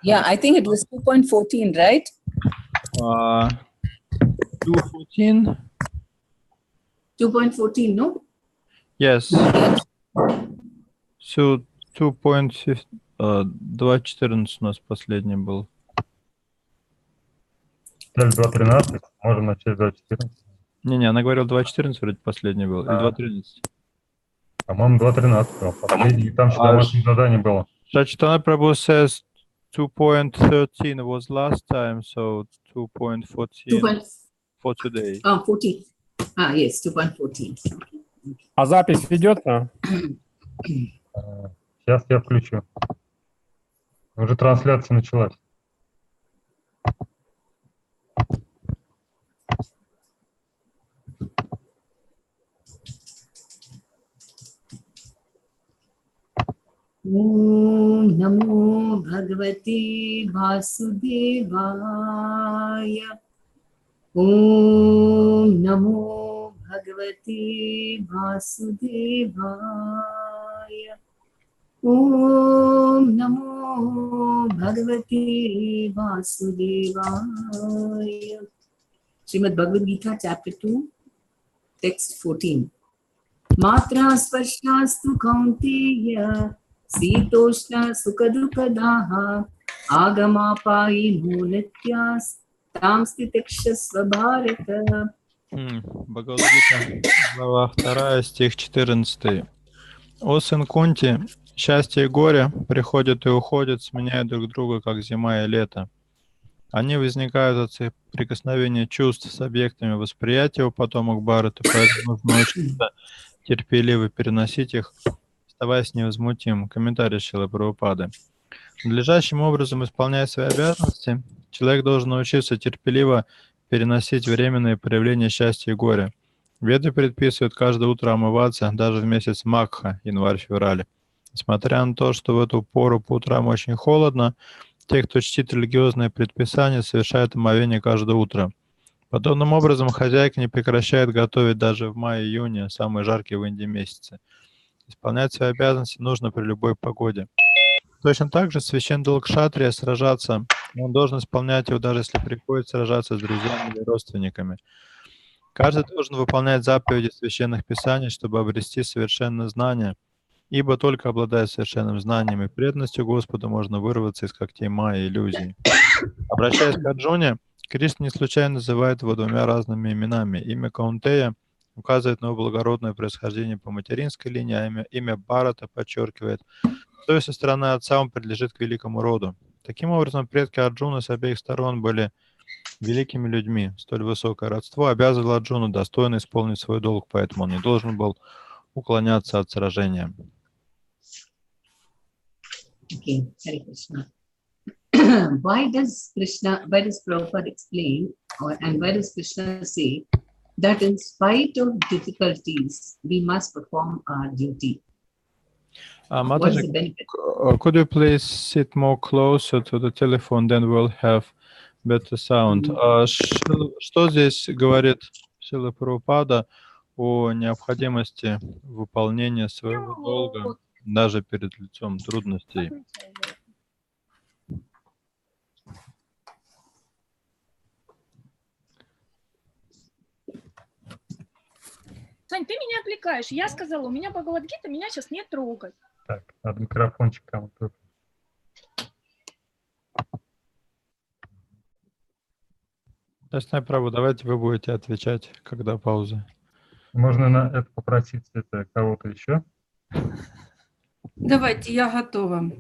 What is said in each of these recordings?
Yeah, I think it was 2.14, right? 2.14? 2.14, no? Yes. Yes. So 2.14 у нас последний был. Часть 2.13, можно начать 2.14. Не-не, она говорила 2.14 вроде последний был, или 2.13. По-моему, 2.13 последний, там что домашнее задание было. Chaitanya Prabhu says 2.13 was last time, so 2.14 for today. 14. Yes, 2.14. А запись ведется? Сейчас я включу. Уже трансляция началась. Om Namo Bhagavate Vasudevaya. Om Namo Bhagavate Vasudevaya. Om Namo Bhagavate Vasudevaya. Srimad Bhagavad Gita, chapter 2, text 14. Matra sparshastu kaunteya Sitoshna sukadukadaha Agamapai nunityas Tamstitikshasva bharata. Бхагавад-гита, глава 2, стих 14. О сын Кунти, счастье и горе приходят и уходят, сменяя друг друга, как зима и лето. Они возникают от соприкосновения чувств с объектами восприятия у потомок Бхараты, поэтому нужно учиться терпеливо переносить их, оставаясь невозмутимым. Комментарий Шрилы Прабхупады. Надлежащим образом, исполняя свои обязанности, человек должен научиться терпеливо переносить временные проявления счастья и горя. Веды предписывают каждое утро омываться даже в месяц Магха, январь-февраль. Несмотря на то, что в эту пору по утрам очень холодно, те, кто чтит религиозные предписания, совершают омовение каждое утро. Подобным образом, хозяйка не прекращает готовить даже в мае-июне, самые жаркие в Индии месяцы. Исполнять свои обязанности нужно при любой погоде. Точно так же священный долг кшатрия сражаться, он должен исполнять его, даже если приходится сражаться с друзьями или родственниками. Каждый должен выполнять заповеди священных писаний, чтобы обрести совершенное знание, ибо только обладая совершенным знанием и преданностью Господу можно вырваться из когтей майя и иллюзий. Обращаясь к Арджуне, Кришна не случайно называет его двумя разными именами. Имя Каунтея указывает на его благородное происхождение по материнской линии, а имя Бхарата подчеркивает, что со стороны отца он принадлежит к великому роду. Таким образом, предки Арджуны с обеих сторон были великими людьми. Столь высокое родство обязывало Арджуну достойно исполнить свой долг, поэтому он не должен был уклоняться от сражения. Okay, Hare Krishna. Why does Prabhupada explain, and why does Krishna say that in spite of difficulties, we must perform our duty? What is the benefit? Could you please sit more closer to the telephone, then we'll have better sound. Что здесь говорит Шрила Прабхупада о необходимости выполнения своего долга даже перед лицом трудностей? Сань, ты меня отвлекаешь. Я сказала, у меня Бхагавад-гита, меня сейчас не трогать. Так, надо микрофончик кому-то. Ясная право, давайте вы будете отвечать, когда пауза. Можно на это попросить кого-то еще? Давайте, я готова.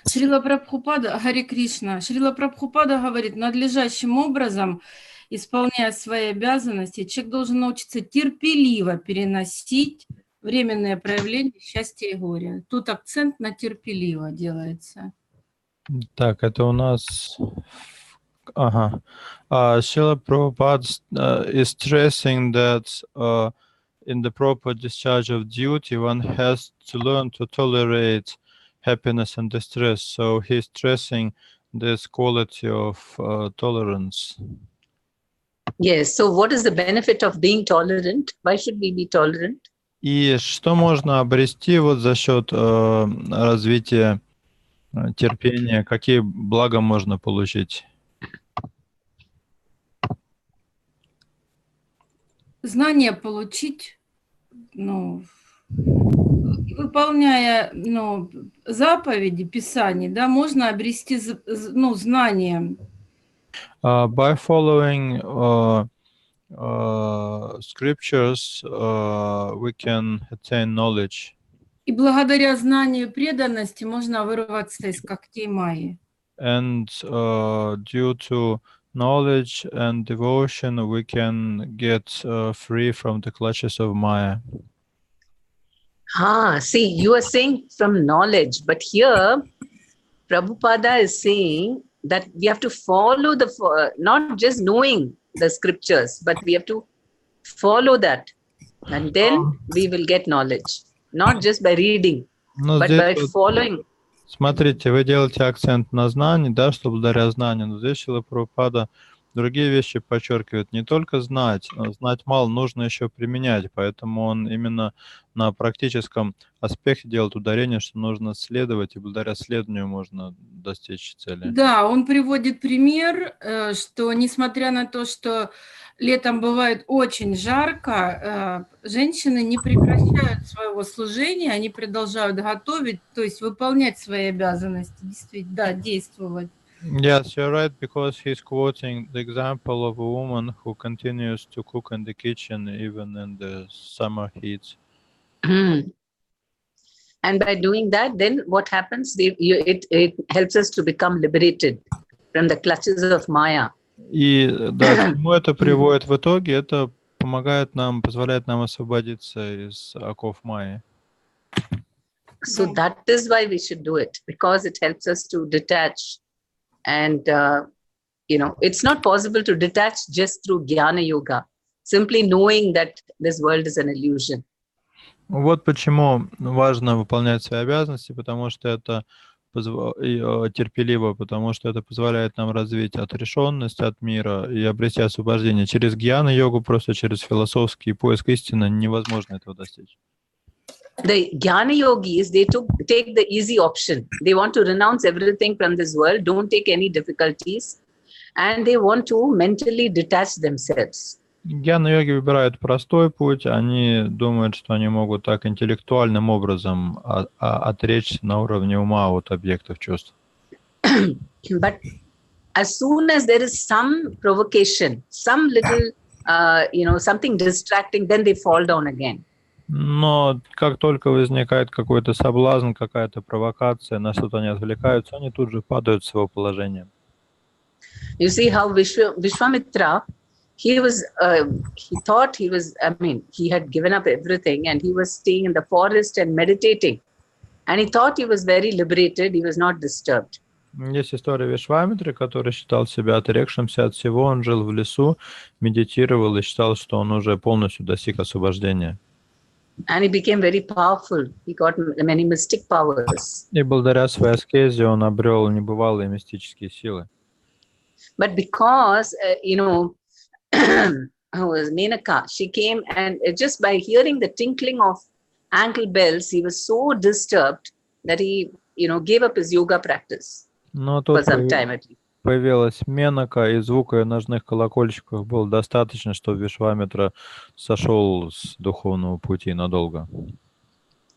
Шрила Прабхупада, Харе Кришна. Шрила Прабхупада говорит, надлежащим образом, исполняя свои обязанности, человек должен научиться терпеливо переносить временные проявления счастья и горя. Тут акцент на терпеливо делается. Так, это у нас... Ага. Srila Prabhupada is stressing that in the proper discharge of duty, one has to learn to tolerate happiness and distress. So he's stressing this quality of tolerance. Yes. So what is the benefit of being tolerant? Why should we be tolerant? И что можно обрести вот за счет развития терпение, какие блага можно получить? Знания получить, ну, выполняя, ну, заповеди Писаний, да, можно обрести, ну, знания. By following scriptures, we can attain knowledge. И благодаря знанию и преданности можно вырваться из когтей Майи. And due to knowledge and devotion, we can get free from the clutches of Maya. See, you are saying from knowledge, but here Prabhupada is saying that we have to follow not just knowing the scriptures, but we have to follow that. And then we will get knowledge, not just by reading, Но but здесь by вот, following. смотрите, вы делаете акцент на знании, да, что благодаря знанию, но здесь Шрила Прабхупада другие вещи подчеркивает. Не только знать, знать мало, нужно еще применять, поэтому он именно на практическом аспекте делает ударение, что нужно следовать, и благодаря следованию можно достичь цели. Да, он приводит пример, что несмотря на то, что летом бывает очень жарко, женщины не прекращают своего служения, они продолжают готовить, то есть выполнять свои обязанности, действительно, да, действовать. Yes, you're right, because he's quoting the example of a woman who continues to cook in the kitchen even in the summer heats. And by doing that, then what happens? It helps us to become liberated from the clutches of Maya. И да, к чему это приводит в итоге? Это помогает нам, позволяет нам освободиться из оков Майи. So that is why we should do it, because it helps us to detach. And, it's not possible to detach just through Jnana Yoga, simply knowing that this world is an illusion. Вот почему важно выполнять свои обязанности, потому что это терпеливо, потому что это позволяет нам развить отрешенность от мира и обрести освобождение. Через гьяна-йогу, просто через философский поиск истины невозможно этого достичь. The Jnana Yogis, they take the easy option. They want to renounce everything from this world, don't take any difficulties, and they want to mentally detach themselves. Гьяна-йоги выбирают простой путь, они думают, что они могут так интеллектуальным образом отречься на уровне ума от объектов чувств. But as soon as there is some provocation, some little, something distracting, then they fall down again. Но как только возникает какой-то соблазн, какая-то провокация, на что-то они отвлекаются, они тут же падают в свое положение. You see how Vishwamitra, he thought he had given up everything and he was staying in the forest and meditating. And he thought he was very liberated, he was not disturbed. Есть история Вишвамитры, который считал себя отрекшимся от всего, он жил в лесу, медитировал и считал, что он уже полностью достиг освобождения. And he became very powerful. He got many mystic powers. И благодаря своей аскезе он обрел небывалые мистические силы. But because, Menaka, she came and just by hearing the tinkling of ankle bells, he was so disturbed that he, gave up his yoga practice for some time at least. Появилась Менака, и звука ножных колокольчиков было достаточно, чтобы Вишвамитра сошел с духовного пути надолго.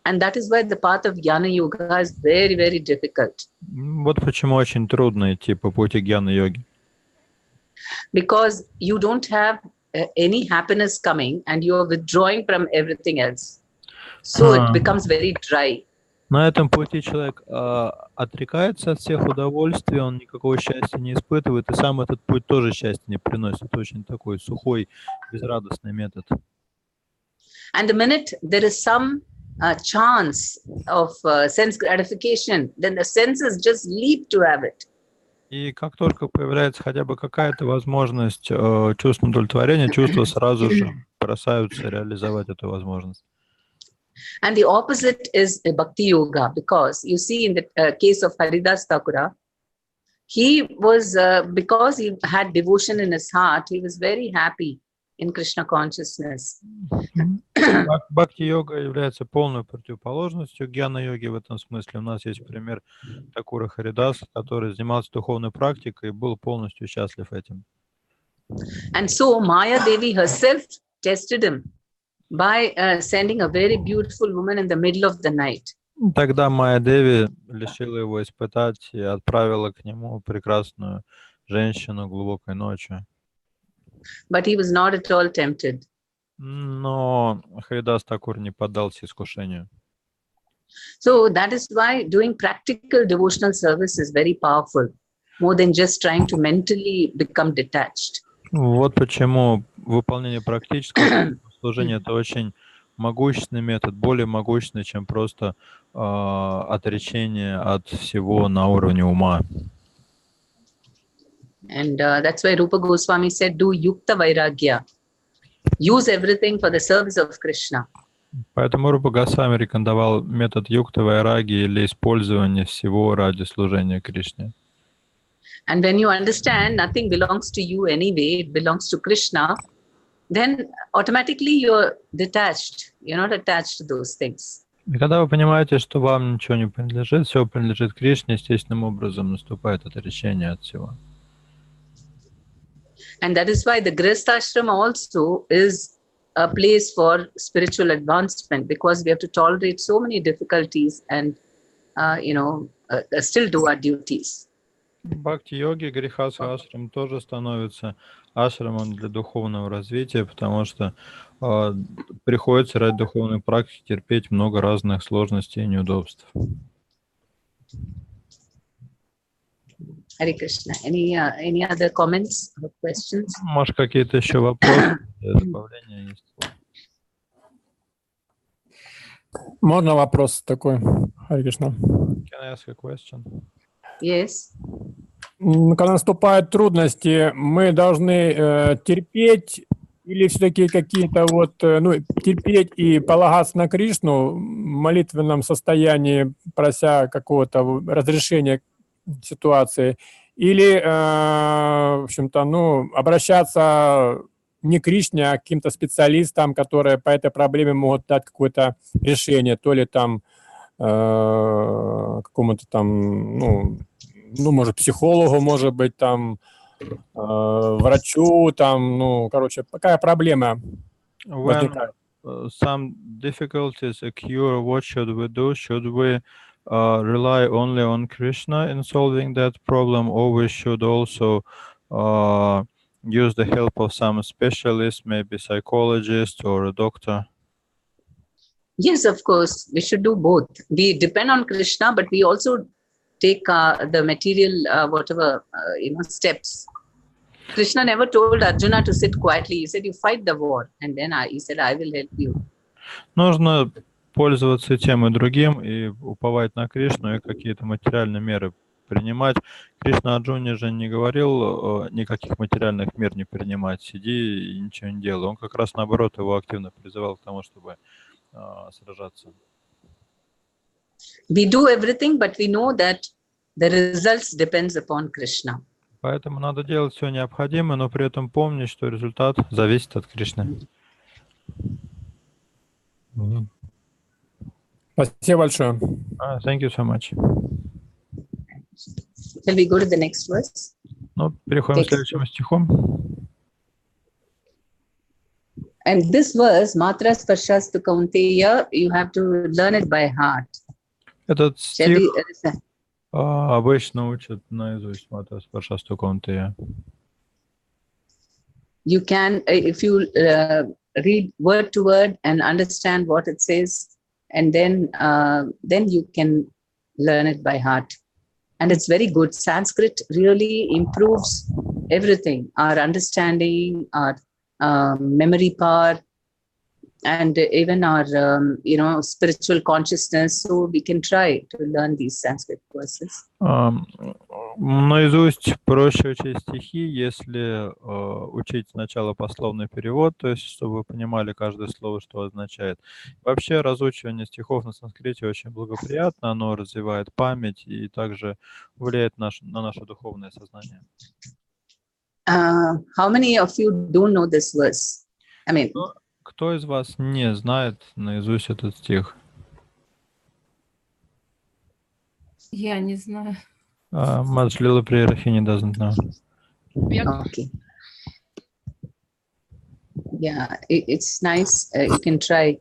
And that is why the path of Jnana Yoga is very, very difficult. Вот почему очень трудно идти по пути гьяна-йоги. Because you don't have any happiness coming and you are withdrawing from everything else. So it becomes very dry. На этом пути человек отрекается от всех удовольствий, он никакого счастья не испытывает, и сам этот путь тоже счастья не приносит. Это очень такой сухой, безрадостный метод. And the minute there is some chance of sense gratification, then the senses just leap to have it. И как только появляется хотя бы какая-то возможность чувственного удовлетворения, чувства сразу же бросаются реализовать эту возможность. And the opposite is Bhakti Yoga, because you see in the case of Haridas Thakura, he was, because he had devotion in his heart, he was very happy. in Krishna consciousness. Бхакти-йога является полной противоположностью гьяна-йоге в этом смысле. У нас есть пример Такура Харидаса, который занимался духовной практикой и был полностью счастлив этим. And so Maya Devi herself tested him by sending a very beautiful woman in the middle of the night. Тогда Майя Деви решила его испытать и отправила к нему прекрасную женщину глубокой ночью. But he was not at all tempted. Но Харидас Такур не поддался искушению. So that is why doing practical devotional service is very powerful, more than just trying to mentally become detached. Вот почему выполнение практического служения — это очень могущественный метод, более могущественный, чем просто отречение от всего на уровне ума. And that's why Rupa Goswami said, do yukta vairagya. Use everything for the service of Krishna. Поэтому Рупа Госвами рекомендовал метод юкта вайраги или использование всего ради служения Кришне. And when you understand nothing belongs to you anyway, it belongs to Krishna, then automatically you're detached. You're not attached to those things. И когда вы понимаете, что вам ничего не принадлежит, все принадлежит Кришне, естественным образом наступает отречение от всего. And that is why the Grihastha Ashrama also is a place for spiritual advancement, because we have to tolerate so many difficulties and, still do our duties. В бхакти-йоге грихастха ашрам тоже становится ашрамом для духовного развития, потому что приходится ради духовной практики терпеть много разных сложностей и неудобств. Hare Krishna. Any other comments or questions? Может, какие-то еще вопросы? Добавления есть? Можно вопрос такой, Харе Кришна? Can I ask a question? Yes. Когда наступают трудности, мы должны терпеть или все-таки какие-то терпеть и полагаться на Кришну в молитвенном состоянии, прося какого-то разрешения ситуации, или, в общем-то, обращаться не к Кришне, а к каким-то специалистам, которые по этой проблеме могут дать какое-то решение, то ли там какому-то там, может, психологу, может быть, там, врачу, там, какая проблема возникает? Some difficulties occur, what should we do? Should we rely only on Krishna in solving that problem, or we should also use the help of some specialist, maybe psychologist or a doctor? Yes, of course, we should do both. We depend on Krishna, but we also take the material, steps. Krishna never told Arjuna to sit quietly. He said, you fight the war. And then he said, I will help you. Нужно пользоваться тем и другим, и уповать на Кришну, и какие-то материальные меры принимать. Кришна Арджуне же не говорил никаких материальных мер не принимать, сиди и ничего не делай. Он как раз наоборот его активно призывал к тому, чтобы сражаться. We do everything, but we know that the results depends upon Krishna. Поэтому надо делать все необходимое, но при этом помнить, что результат зависит от Кришны. Спасибо большое. Thank you so much. Shall we go to the next verse? Переходим к следующему стиху. And this verse, Matra Sparshasthu Kaunteya, you have to learn it by heart. Этот стих обычно учат наизусть Матра Спаршастху Kaunteya. You can, if you read word to word and understand what it says, and then you can learn it by heart. And it's very good. Sanskrit really improves everything, our understanding, our memory power, and even our, spiritual consciousness. So we can try to learn these Sanskrit verses. Наизусть проще учить стихи, если учить сначала пословный перевод, то есть чтобы вы понимали каждое слово, что означает. Вообще разучивание стихов на санскрите очень благоприятно, оно развивает память и также влияет на наше духовное сознание. How many of you don't know this verse? I mean, Кто из вас не знает наизусть этот стих? Я не знаю. Мадж Лила Приерахини doesn't know. okay. Yeah, it's nice. You can try.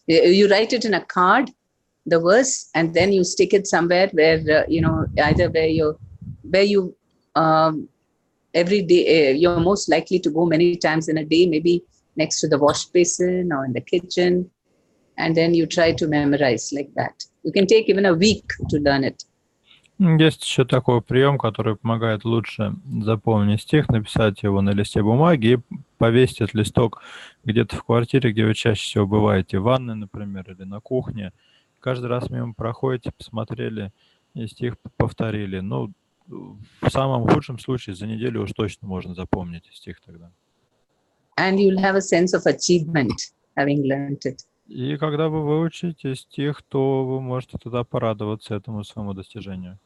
You write it in a card, the verse, and then you stick it somewhere where, either where you every day, you're most likely to go many times in a day, maybe next to the wash basin or in the kitchen. And then you try to memorize like that. You can take even a week to learn it. Есть еще такой прием, который помогает лучше запомнить стих, написать его на листе бумаги и повесить этот листок где-то в квартире, где вы чаще всего бываете, в ванной, например, или на кухне. Каждый раз мимо проходите, посмотрели и стих повторили. Ну, в самом худшем случае за неделю уж точно можно запомнить стих тогда. And you'll have a sense of achievement having learned it. И когда вы выучите стих, то вы можете тогда порадоваться этому своему достижению.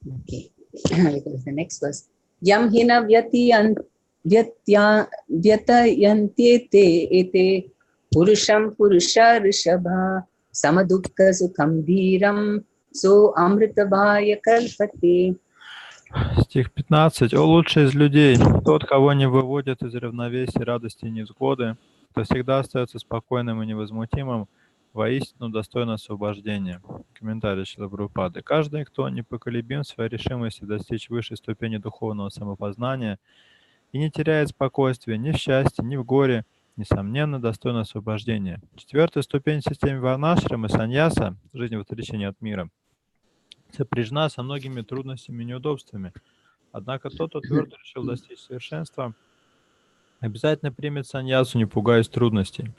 Okay. Because the next verse. Yam hina vyatayante te ete purusham purusha rishabha samadukka sukham dhiram so amritavaya kalpate. Стих 15. «О лучший из людей, тот, кого не выводят из равновесия радости и невзгоды, кто всегда остается спокойным и невозмутимым, воистину достоин освобождения». Комментарий Шрилы Прабхупады. Каждый, кто непоколебим в своей решимости достичь высшей ступени духовного самопознания и не теряет спокойствия ни в счастье, ни в горе, несомненно, достоин освобождения. Четвертая ступень в системе варнашрамы саньяса, жизнь в отречении от мира, сопряжена со многими трудностями и неудобствами. Однако тот, кто твердо решил достичь совершенства, обязательно примет саньясу, не пугаясь трудностей.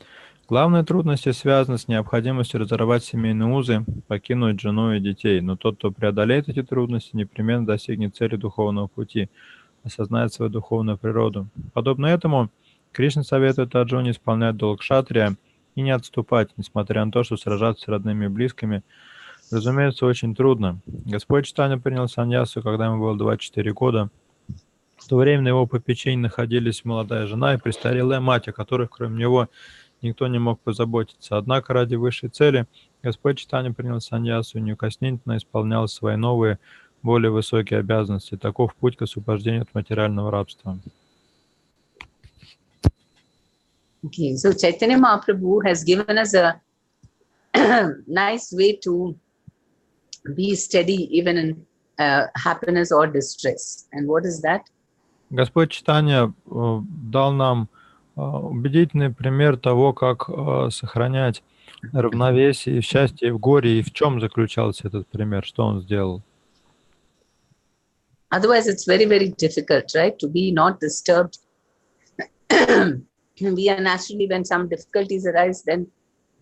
Главные трудности связаны с необходимостью разорвать семейные узы, покинуть жену и детей. Но тот, кто преодолеет эти трудности, непременно достигнет цели духовного пути, осознает свою духовную природу. Подобно этому, Кришна советует Арджуне исполнять долг кшатрия и не отступать, несмотря на то, что сражаться с родными и близкими, разумеется, очень трудно. Господь Чайтанья принял саньясу, когда ему было 24 года. В то время на его попечении находились молодая жена и престарелая мать, о которых, кроме него, никто не мог позаботиться. Однако ради высшей цели Господь Чайтанья принял саньясу и неукоснительно исполнял свои новые, более высокие обязанности. Таков путь к освобождению от материального рабства. Okay, so Chaitanya Mahaprabhu has given us a nice way to be steady even in happiness or distress. And what is that? Господь Чайтанья дал нам убедительный пример того, как сохранять равновесие и в счастье, и в горе, и в чем заключался этот пример, что он сделал. Otherwise, it's very, very difficult, right? To be not disturbed. We are naturally, when some difficulties arise, then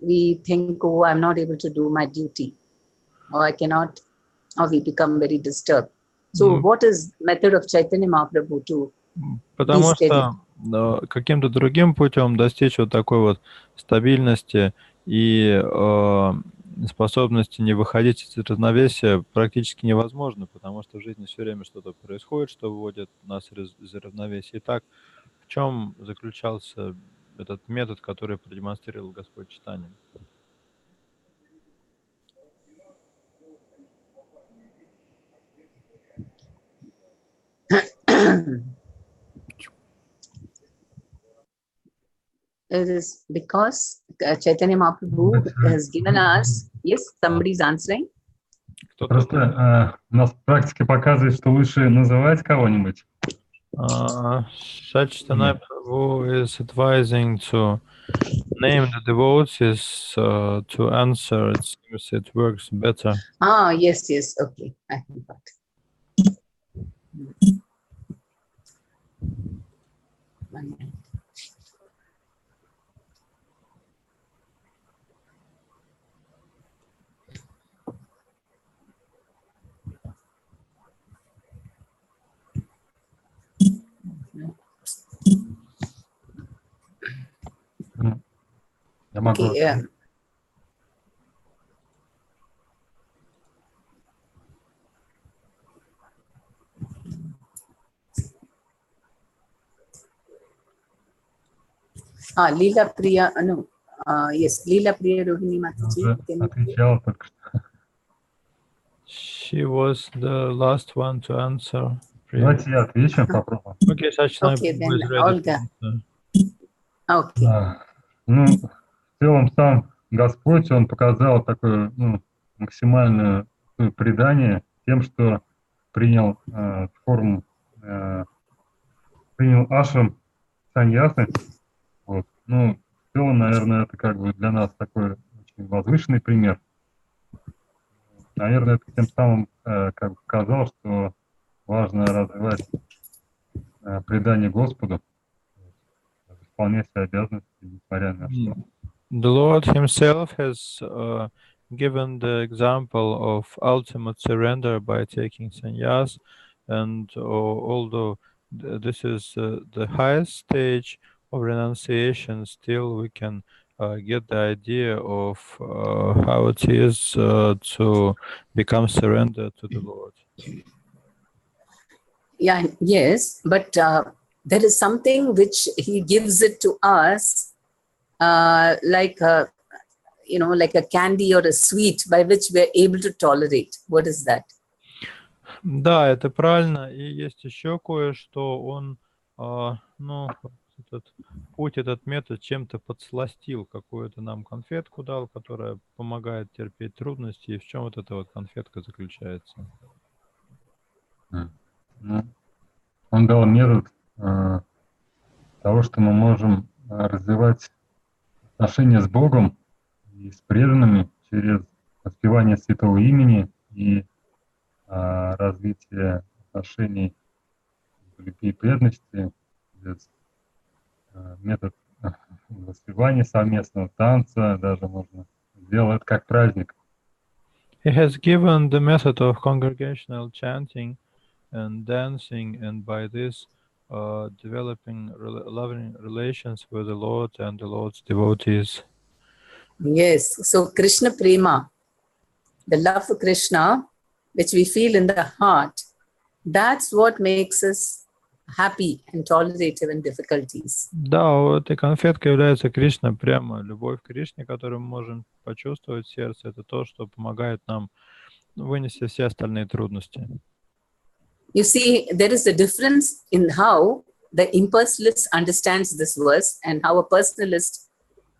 we think, oh, I'm not able to do my duty, or I cannot, or we become very disturbed. So what is method of Chaitanya Mahaprabhu to Потому be steady? что каким-то другим путем достичь вот такой вот стабильности и способности не выходить из равновесия практически невозможно, потому что в жизни все время что-то происходит, что выводит нас из равновесия. Итак, в чем заключался этот метод, который продемонстрировал Господь Чайтанья? It is because Chaitanya Mahaprabhu has given us, yes, somebody's answering. Просто у нас практика показывает, что лучше называть кого-нибудь. Chaitanya Prabhu is advising to name the devotees to answer. It seems it works better. Ah, yes, yes, okay. I forgot. One minute. Я могу. Okay, yeah. Leela Priya, no. Yes, Leela Priya Rohini Mataji. Уже отвечала только что. She was the last one to answer. Давайте я отвечу, попробую. Okay, Sachana Okay, then is ready to Olga. answer. Okay. Ну, в целом сам Господь, Он показал такое максимальное предание тем, что принял форму, принял ашрам саньясы. Вот. Ну, в целом, наверное, это как бы для нас такой очень возвышенный пример. Наверное, это тем самым как бы показал, что важно развивать предание Господу, исполнять свои обязанности, несмотря на что. The Lord Himself has given the example of ultimate surrender by taking sannyas, and although this is the highest stage of renunciation, still we can get the idea of how it is to become surrendered to the Lord. Yeah, yes, but there is something which He gives it to us, like a candy or a sweet by which we are able to tolerate. What is that? Да, это правильно. И есть еще кое-что. Он, этот путь, этот метод чем-то подсластил, какую-то нам конфетку дал, которая помогает терпеть трудности. И в чем вот эта вот конфетка заключается? Он дал метод того, что мы можем развивать отношения с Богом и с преданными через воспевание святого имени и развитие отношений любви и преданности, через метод воспевания совместного танца, даже можно сделать это как праздник. He has given the method of congregational chanting and dancing, and by this developing loving relations with the Lord and the Lord's devotees. Yes, so Krishna Prema, the love for Krishna, which we feel in the heart, that's what makes us happy and tolerate even difficulties. Да, этой конфеткой является Кришна прямо, любовь к Кришне, которую мы можем почувствовать в сердце. Это то, что помогает нам вынести все остальные трудности. You see, there is a difference in how the impersonalist understands this verse and how a personalist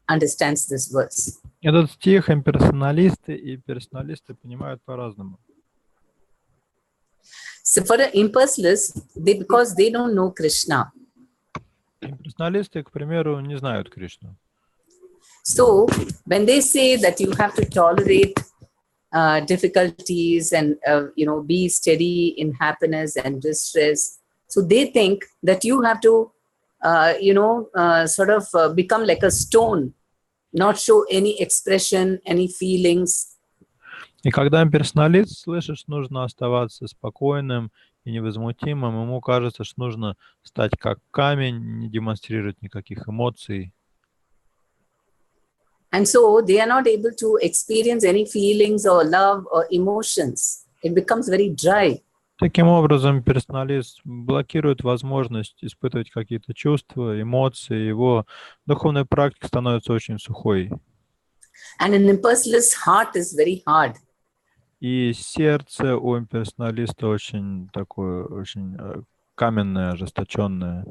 understands this verse. Этот стих имперсоналисты и персоналисты понимают по-разному. So for an impersonalist, because they don't know Krishna. Имперсоналисты, к примеру, не знают Кришну. So when they say that you have to tolerate difficulties and be steady in happiness and distress, so they think that you have to become like a stone, not show any expression, any feelings. И когда имперсоналист слышит, что нужно оставаться спокойным и невозмутимым, ему кажется, что нужно стать как камень, не демонстрировать никаких эмоций. And so they are not able to experience any feelings or love or emotions. It becomes very dry. Таким образом, персоналист блокирует возможность испытывать какие-то чувства, эмоции, его духовная практика становится очень сухой. And an impersonalist's heart is very hard. И сердце у имперсоналиста очень такое, очень каменное, ожесточенное.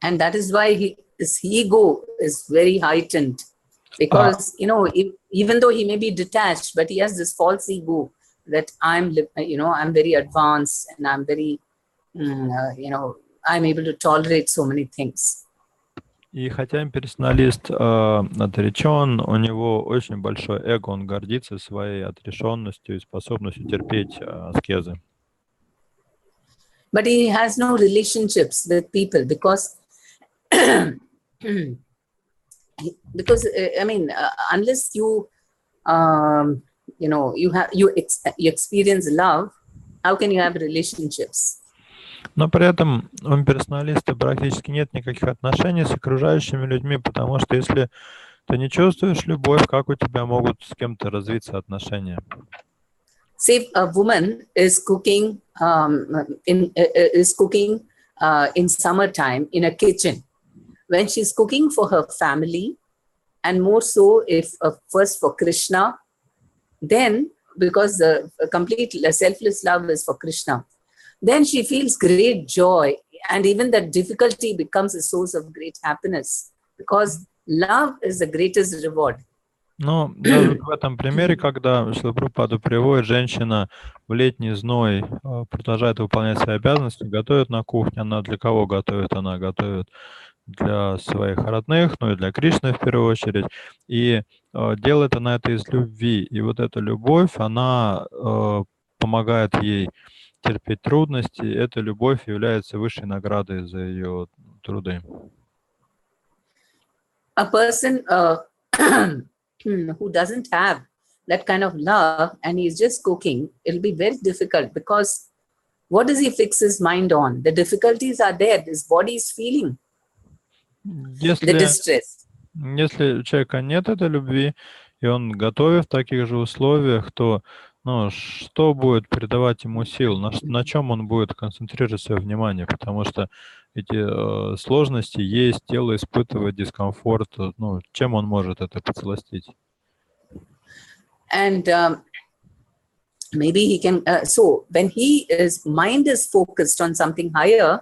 And that is why his ego is very heightened. Because, even though he may be detached, but he has this false ego that I'm very advanced and I'm very, I'm able to tolerate so many things. И хотя имперсоналист отречен, у него очень большое эго, он гордится своей отрешенностью и способностью терпеть аскезы. But he has no relationships with people because unless you experience love, how can you have relationships? Но при этом у имперсоналиста практически нет никаких отношений с окружающими людьми, потому что если ты не чувствуешь любовь, как у тебя могут с кем-то развиться отношения? Say a woman is cooking in summertime in a kitchen. when she's cooking for her family, and more so if first for Krishna, then because the complete selfless love is for Krishna, then she feels great joy, and even that difficulty becomes a source of great happiness, because love is the greatest reward. Но даже в этом примере, когда Шрила Прабхупада приводит, женщина в летний зной продолжает выполнять свои обязанности, готовит на кухне. Она для кого готовит? Она готовит для своих родных, ну и для Кришны в первую очередь. И делает она это из любви. И вот эта любовь, она помогает ей терпеть трудности. Эта любовь является высшей наградой за ее труды. A person who doesn't have that kind of love and he's just cooking, it'll be very difficult, because what does he fix his mind on? The difficulties are there. His body is feeling the distress. Если у человека нет этой любви, и он готовит в таких же условиях, то что будет придавать ему сил, на чем он будет концентрировать свое внимание, потому что эти сложности есть, тело испытывает дискомфорт, чем он может это подсластить? And maybe he can, so when his mind is focused on something higher,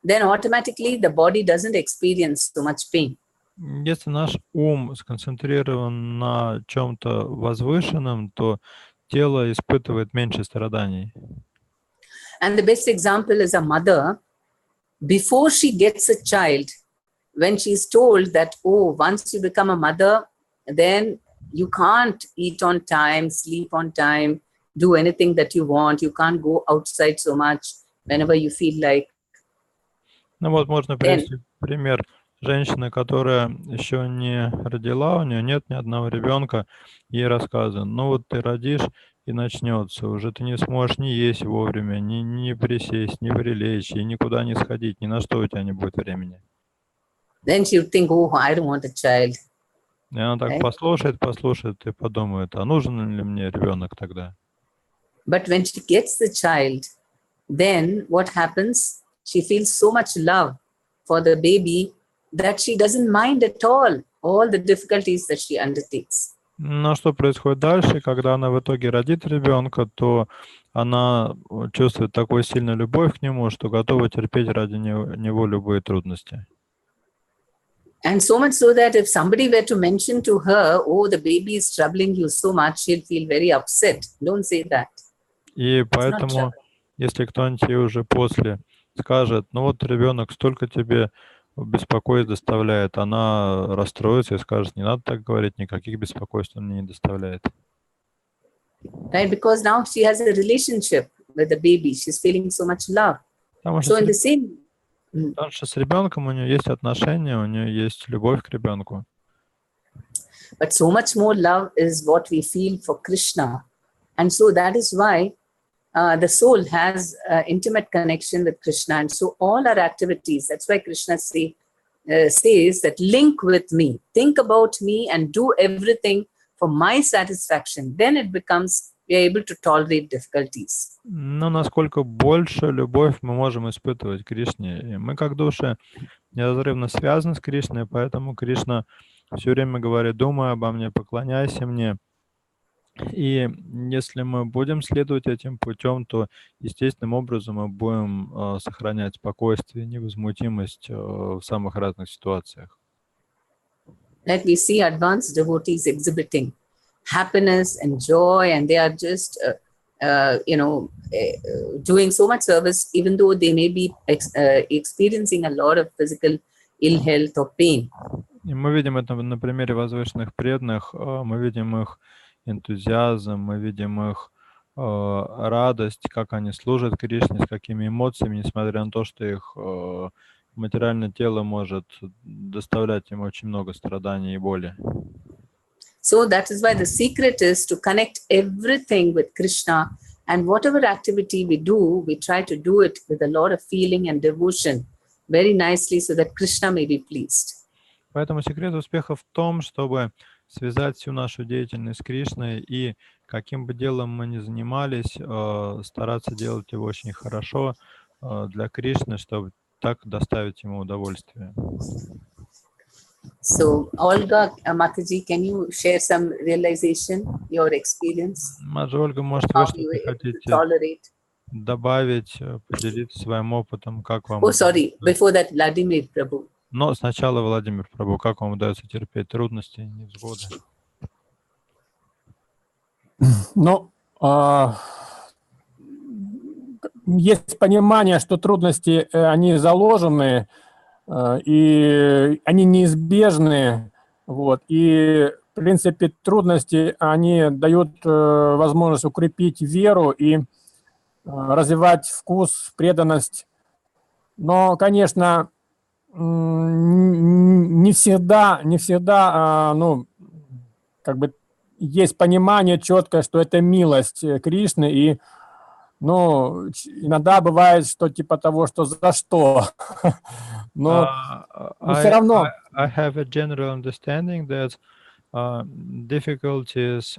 then automatically the body doesn't experience so much pain. Если наш ум сконцентрирован на чем-то возвышенном, то тело испытывает меньше страданий. And the best example is a mother. Before she gets a child, when she's told that, oh, once you become a mother, then you can't eat on time, sleep on time, do anything that you want. You can't go outside so much whenever you feel like. Ну вот можно привести пример женщины, которая еще не родила, у нее нет ни одного ребенка, ей рассказывают, ну вот ты родишь и начнется, уже ты не сможешь ни есть вовремя, ни присесть, ни прилечь, и никуда не сходить, ни на что у тебя не будет времени. Then she would think, oh, I don't want a child. И она так послушает и подумает, а нужен ли мне ребенок тогда? But when she gets the child, then what happens? She feels so much love for the baby that she doesn't mind at all the difficulties that she undertakes. Но что происходит дальше, когда она в итоге родит ребенка, то она чувствует такую сильную любовь к нему, что готова терпеть ради него любые трудности. And so much so that if somebody were to mention to her, oh, the baby is troubling you so much, she'll feel very upset. Don't say that. И поэтому, если кто-нибудь ей уже после скажет, ну вот ребенок столько тебе беспокойств доставляет, она расстроится и скажет, не надо так говорить, никаких беспокойств он мне не доставляет. Right? Because now she has a relationship with the baby. She's feeling so much love. Потому что с ребенком у нее есть отношения, у нее есть любовь к ребенку. But so much more love is what we feel for Krishna. And so that is why the soul has intimate connection with Krishna. And so all our activities, that's why Krishna says that link with me, think about me and do everything for my satisfaction. Then it becomes, we are able to tolerate difficulties. Но насколько больше любовь мы можем испытывать к Кришне. И мы как души неразрывно связаны с Кришной, поэтому Кришна все время говорит, думай обо мне, поклоняйся мне. И если мы будем следовать этим путем, то естественным образом мы будем сохранять спокойствие и невозмутимость в самых разных ситуациях. Like we see advanced devotees exhibiting happiness and joy, and they are just, doing so much service, even though they may be experiencing a lot of physical ill health or pain. И мы видим это на примере возвышенных преданных, мы видим их энтузиазм, мы видим их радость, как они служат Кришне, с какими эмоциями, несмотря на то, что их материальное тело может доставлять им очень много страданий и боли. So that is why the secret is to connect everything with Krishna, and whatever activity we do, we try to do it with a lot of feeling and devotion, very nicely, so that Krishna may be pleased. Поэтому секрет успеха в том, чтобы связать всю нашу деятельность с Кришной и каким бы делом мы ни занимались, стараться делать его очень хорошо для Кришны, чтобы так доставить ему удовольствие. So, Olga, Mataji, can you share some realization, your experience, Маджа Ольга, может, how вы you что-то were able to хотите tolerate? добавить, поделиться своим опытом, как вам Oh, sorry, удается? before that, Vladimir Prabhu. Но сначала, Владимир Прабу, как вам удается терпеть трудности, невзгоды? Ну, есть понимание, что трудности, они заложены, и они неизбежны. Вот. И, в принципе, трудности, они дают возможность укрепить веру и развивать вкус, преданность. Но, конечно, не всегда, ну, как бы есть понимание четкое, что это милость Кришны, и, ну, иногда бывает, что типа того, что за что. Но все равно. I have a general understanding that difficulties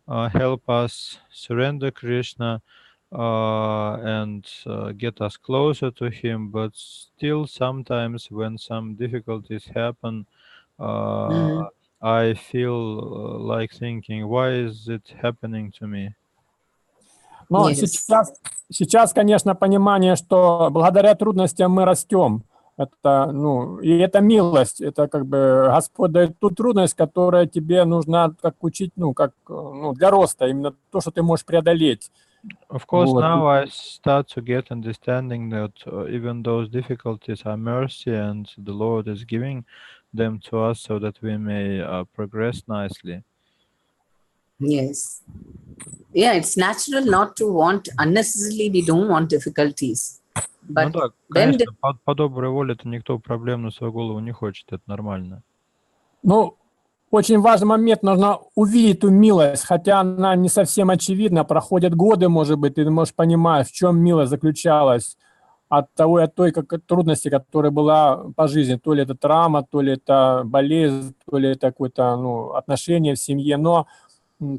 help us surrender Krishna and get us closer to Him, but still sometimes when some difficulties happen, I feel like thinking, why is it happening to me? Но Yes. сейчас, конечно, понимание, что благодаря трудностям мы растем. Это, ну, и это милость, это как бы Господь дает ту трудность, которая тебе нужна, как учить, ну, как, ну, для роста, именно то, что ты можешь преодолеть. Of course, Вот. now I start to get understanding that even those difficulties are mercy, and the Lord is giving them to us so that we may progress nicely. Yes. Yeah, it's natural not to want, unnecessarily we don't want difficulties. Ну But да, when конечно, по доброй воле-то никто проблем на свою голову не хочет, это нормально. Ну, очень важный момент, нужно увидеть эту милость, хотя она не совсем очевидна, проходят годы, может быть, ты можешь понимать, в чем милость заключалась от той трудности, которая была по жизни, то ли это травма, то ли это болезнь, то ли это какое-то, ну, отношение в семье, но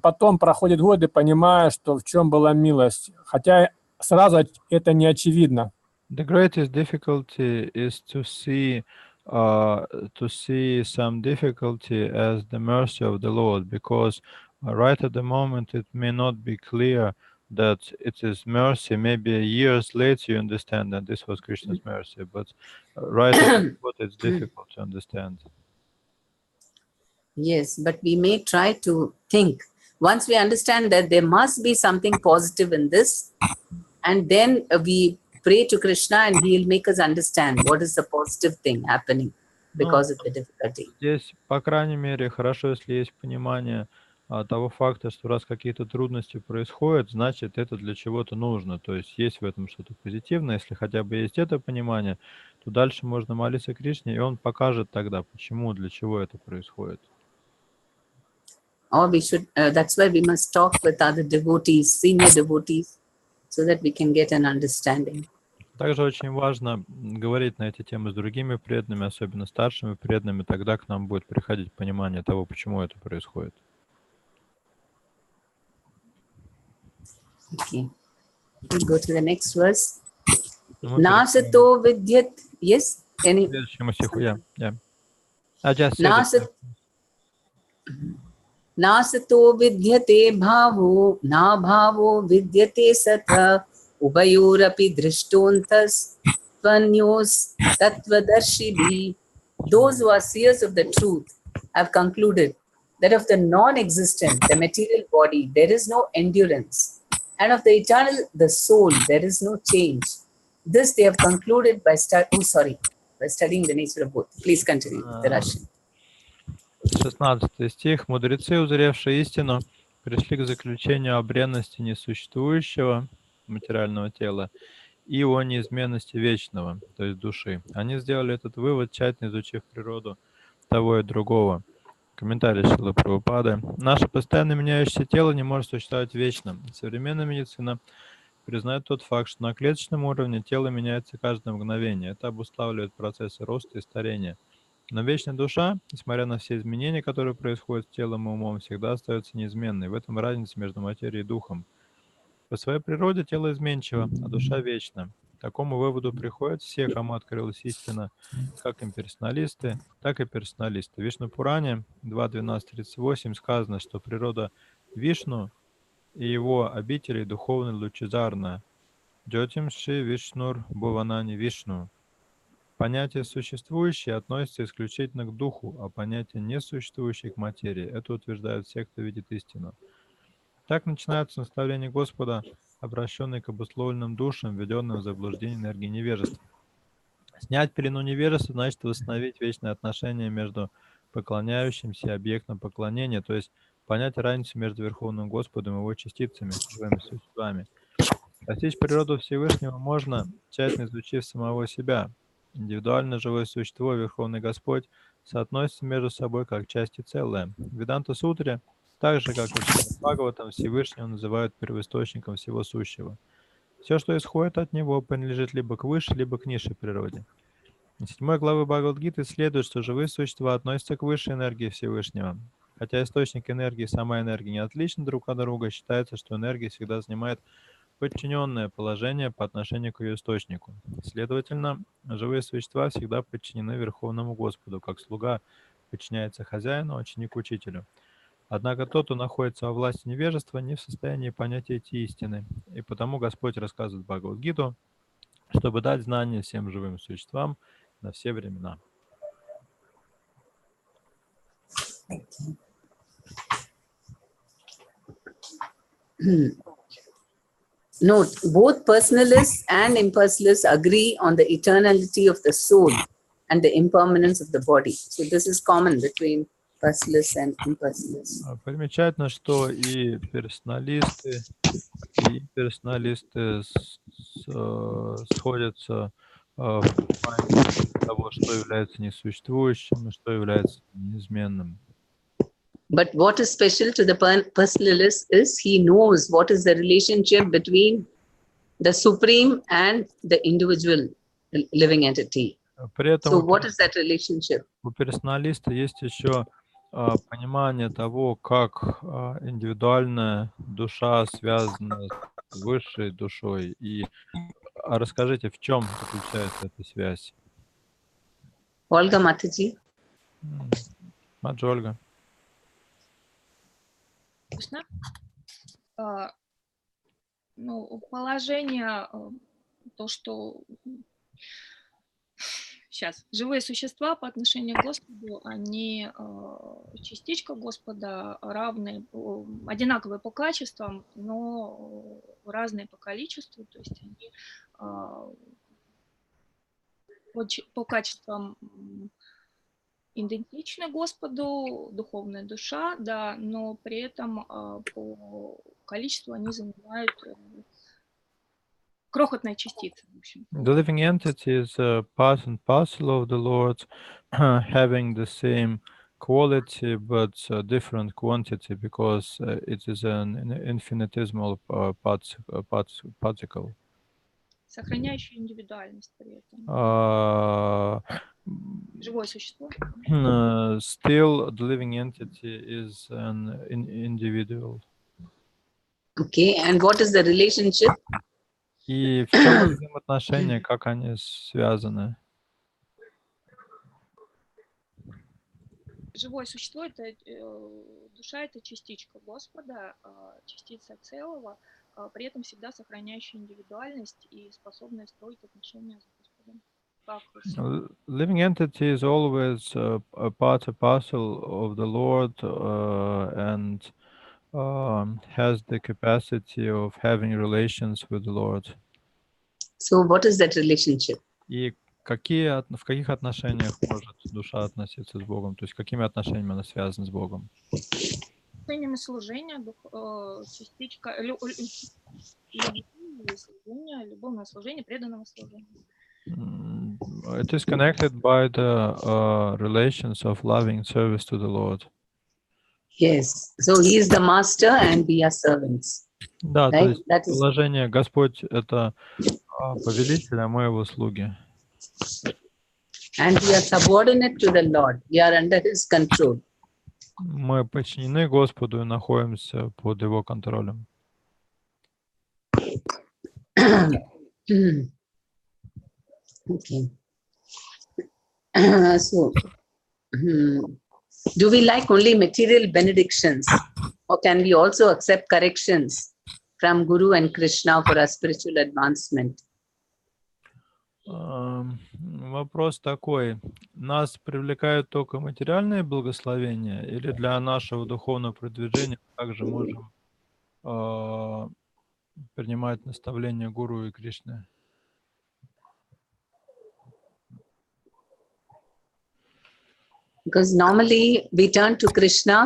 потом проходят годы, понимая, что в чем была милость, хотя сразу это не очевидно. The greatest difficulty is to see some difficulty as the mercy of the Lord, because right at the moment it may not be clear that it is mercy. Maybe years later you understand that this was Krishna's mercy, but right at the spot it's difficult to understand. yes, but we may try to think. Once we understand that there must be something positive in this, and then we pray to Krishna and he'll make us understand what is the positive thing happening because of the difficulty. Здесь, по крайней мере, хорошо, если есть понимание того факта, что раз какие-то трудности происходят, значит, это для чего-то нужно. То есть есть в этом что-то позитивное. Если хотя бы есть это понимание, то дальше можно молиться Кришне, и он покажет тогда, почему, для чего это происходит. Or we should, that's why we must talk with other devotees, senior devotees, so that we can get an understanding. Также очень важно говорить на эти темы с другими преданными, особенно старшими преданными, тогда к нам будет приходить понимание того, почему это происходит. Okay. We'll go to the next verse. Мы Nasato vidyat. Yes? Any? следующему стиху, yeah. Just Nasato vidyate bhavo, na bhavo vidyate satha, ubayorapi drishtontas, tvanyos tattvadarshibhi. Those who are seers of the truth have concluded that of the non-existent, the material body, there is no endurance, and of the eternal, the soul, there is no change. This they have concluded by studying the nature of both. Please continue, the Russian. 16 стих. «Мудрецы, узревшие истину, пришли к заключению о бренности несуществующего материального тела и о неизменности вечного, то есть души. Они сделали этот вывод, тщательно изучив природу того и другого». Комментарий Шрилы Прабхупады. «Наше постоянно меняющееся тело не может существовать вечно. Современная медицина признает тот факт, что на клеточном уровне тело меняется каждое мгновение. Это обуславливает процессы роста и старения. Но вечная душа, несмотря на все изменения, которые происходят с телом и умом, всегда остается неизменной. В этом разница между материей и духом. По своей природе тело изменчиво, а душа вечна. К такому выводу приходят все, кому открылась истина, как имперсоналисты, так и персоналисты. В Вишну-Пуране 2.12.38 сказано, что природа Вишну и его обители духовно лучезарна. Джотимши Вишнур Буванани Вишну. Понятие «существующее» относится исключительно к духу, а понятие «несуществующее» к материи. Это утверждают все, кто видит истину. Так начинаются наставления Господа, обращенные к обусловленным душам, введенным в заблуждение энергии невежества. Снять пелену невежества значит восстановить вечное отношение между поклоняющимся и объектом поклонения, то есть понять разницу между Верховным Господом и его частицами, живыми существами. Постичь природу Всевышнего можно, тщательно изучив самого себя. Индивидуально живое существо, Верховный Господь, соотносятся между собой как части целое. В Веданта-сутре, так же, как и в Бхагаватам, Всевышнего называют первоисточником всего сущего. Все, что исходит от него, принадлежит либо к высшей, либо к низшей природе. Из 7 главы Бхагавад-гиты следует, что живые существа относятся к высшей энергии Всевышнего. Хотя источник энергии и сама энергия не отличны друг от друга, считается, что энергия всегда занимает подчиненное положение по отношению к ее источнику. Следовательно, живые существа всегда подчинены Верховному Господу, как слуга подчиняется хозяину, ученик учителю. Однако тот, кто находится во власти невежества, не в состоянии понять эти истины. И потому Господь рассказывает Бхагавад-гиту, чтобы дать знания всем живым существам на все времена. Note, both personalists and impersonalists agree on the eternality of the soul and the impermanence of the body. So this is common between personalists and impersonalists. Примечательно, что и персоналисты, и имперсоналисты сходятся в понимании того, что является несуществующим и что является неизменным. But what is special to the personalist is he knows what is the relationship between the supreme and the individual living entity. При этом So what is that relationship? у персоналиста есть еще понимание того, как индивидуальная душа связана с высшей душой. И расскажите, в чем заключается эта связь? Olga Mataji. Маджа Ольга. Слышно? Ну, положение, то, что сейчас живые существа по отношению к Господу, они частичка Господа, равные, одинаковые по качествам, но разные по количеству, то есть они по качествам идентичны Господу, духовная душа, да, но при этом по количеству они занимают крохотные частицы. В общем. The living entity is a part and parcel of the Lord, having the same quality but a different quantity, because it is an infinitesimal particle. Сохраняющий индивидуальность при этом. Живое существо. Still, the living entity is an individual. Okay, and what is the relationship? И в чем взаимоотношения, как они связаны? Живое существо, это душа, это частичка Господа, частица целого, при этом всегда сохраняющая индивидуальность и способная строить отношения с Господом. Living entity is always a part and parcel of the Lord and has the capacity of having relations with the Lord. So what is that relationship? И в каких отношениях может душа относиться с Богом? То есть какими отношениями она связана с Богом? Отношениями служения, частичка, любовное служение, преданного служения. It is connected by the relations of loving service to the Lord. Yes. So he is the master and we are servants. Да, right? то есть That is... положение Господь — это повелитель, а мы его слуги. And we are subordinate to the Lord. We are under his control. Мы подчинены Господу и находимся под его контролем. Okay. So, do we like only material benedictions, or can we also accept corrections from Guru and Krishna for our spiritual advancement? Вопрос такой. Нас привлекают только материальные благословения или для нашего духовного продвижения также можем принимать наставления Гуру и Кришны? Because normally we turn to Krishna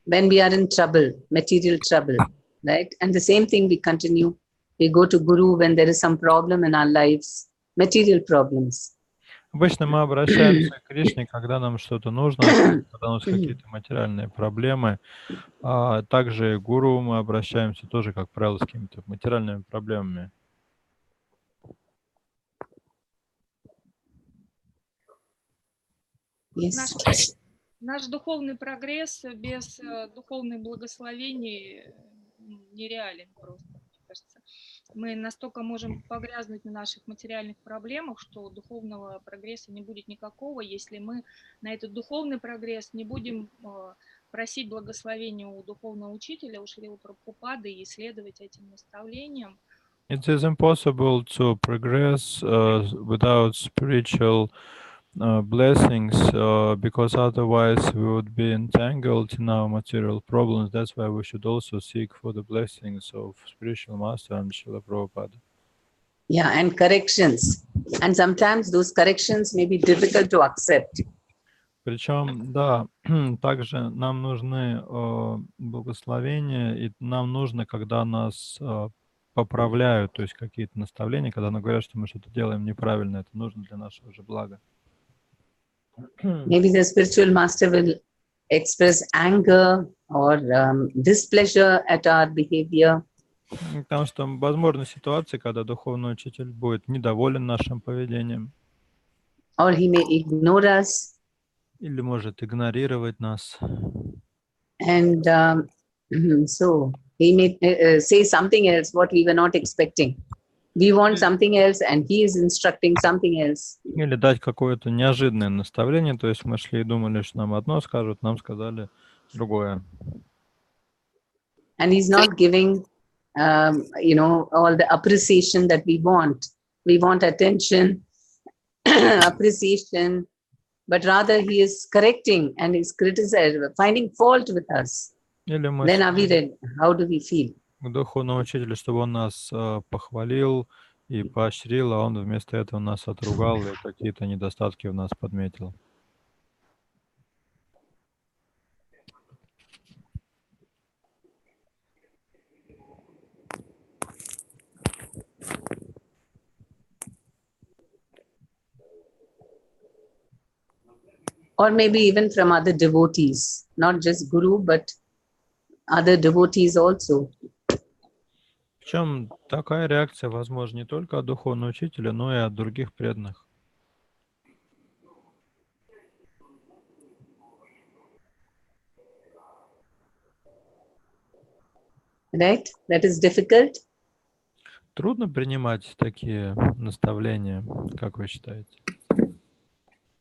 when we are in trouble, material trouble, right? And the same thing we continue. We go to Guru when there is some problem in our lives, material problems. Обычно мы обращаемся к Кришне, когда нам что-то нужно, когда у нас какие-то материальные проблемы. А также к Гуру мы обращаемся тоже, как правило, с какими-то материальными проблемами. Yes. Наш духовный прогресс без духовных благословений нереален просто, мне кажется. Мы настолько можем погрязнуть в наших материальных проблемах, что духовного прогресса не будет никакого, если мы на этот духовный прогресс не будем просить благословения у духовного учителя, у Шрилы Прабхупады и следовать этим наставлениям. It is impossible to progress without spiritual blessings, because otherwise we would be entangled in our material problems. That's why we should also seek for the blessings of spiritual master and Srila Prabhupada. Yeah, and corrections. And sometimes those corrections may be difficult to accept. Причем, да, также нам нужны благословения, и нам нужно, когда нас поправляют, то есть какие-то наставления, когда нам говорят, что мы что-то делаем неправильно, это нужно для нашего же блага. Maybe the spiritual master will express anger or displeasure at our behavior. Потому что возможны ситуации, когда духовный учитель будет недоволен нашим поведением. Or he may ignore us. Или может игнорировать нас. And so he may say something else what we were not expecting. We want something else and he is instructing something else. Или дать какое-то неожиданное наставление, то есть мы шли и думали, что нам одно скажут, нам сказали другое. And he's not giving, all the appreciation that we want. We want attention, appreciation, but rather he is correcting and is criticizing, finding fault with us. Или мы Then are we ready? How do we feel? к духовному учителю, чтобы он нас похвалил и поощрил, а он вместо этого нас отругал и какие-то недостатки в нас подметил. Or maybe even from other devotees, not just Guru, but other devotees also. Причем такая реакция возможна не только от духовного учителя, но и от других преданных. Right? That is difficult. Трудно принимать такие наставления, как вы считаете?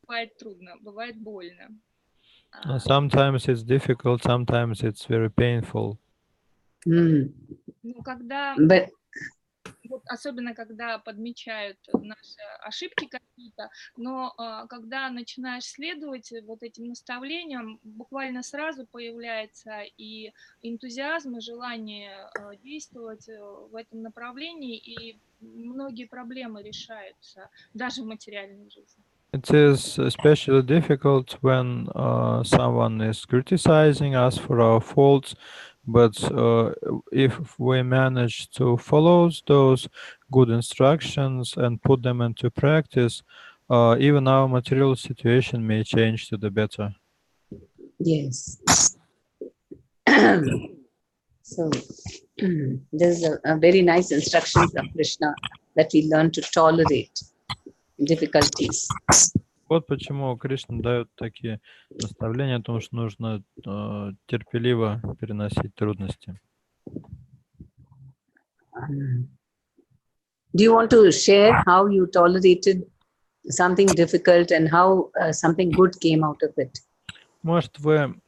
Бывает трудно, бывает больно. Sometimes it's difficult, sometimes it's very painful. Ну, когда, вот особенно когда подмечают наши ошибки какие-то, но когда начинаешь следовать вот этим наставлениям, буквально сразу появляется и энтузиазм, и желание действовать в этом направлении, и многие проблемы решаются, даже в материальной жизни. It is especially difficult when someone is criticizing us for our faults, but if we manage to follow those good instructions and put them into practice, even our material situation may change to the better. Yes. So there's a very nice instruction from Krishna that we learn to tolerate difficulties. Вот почему Кришна дает такие наставления о том, что нужно терпеливо переносить трудности. Do you want to share how you tolerated something difficult and how something good came out of it. Может, вы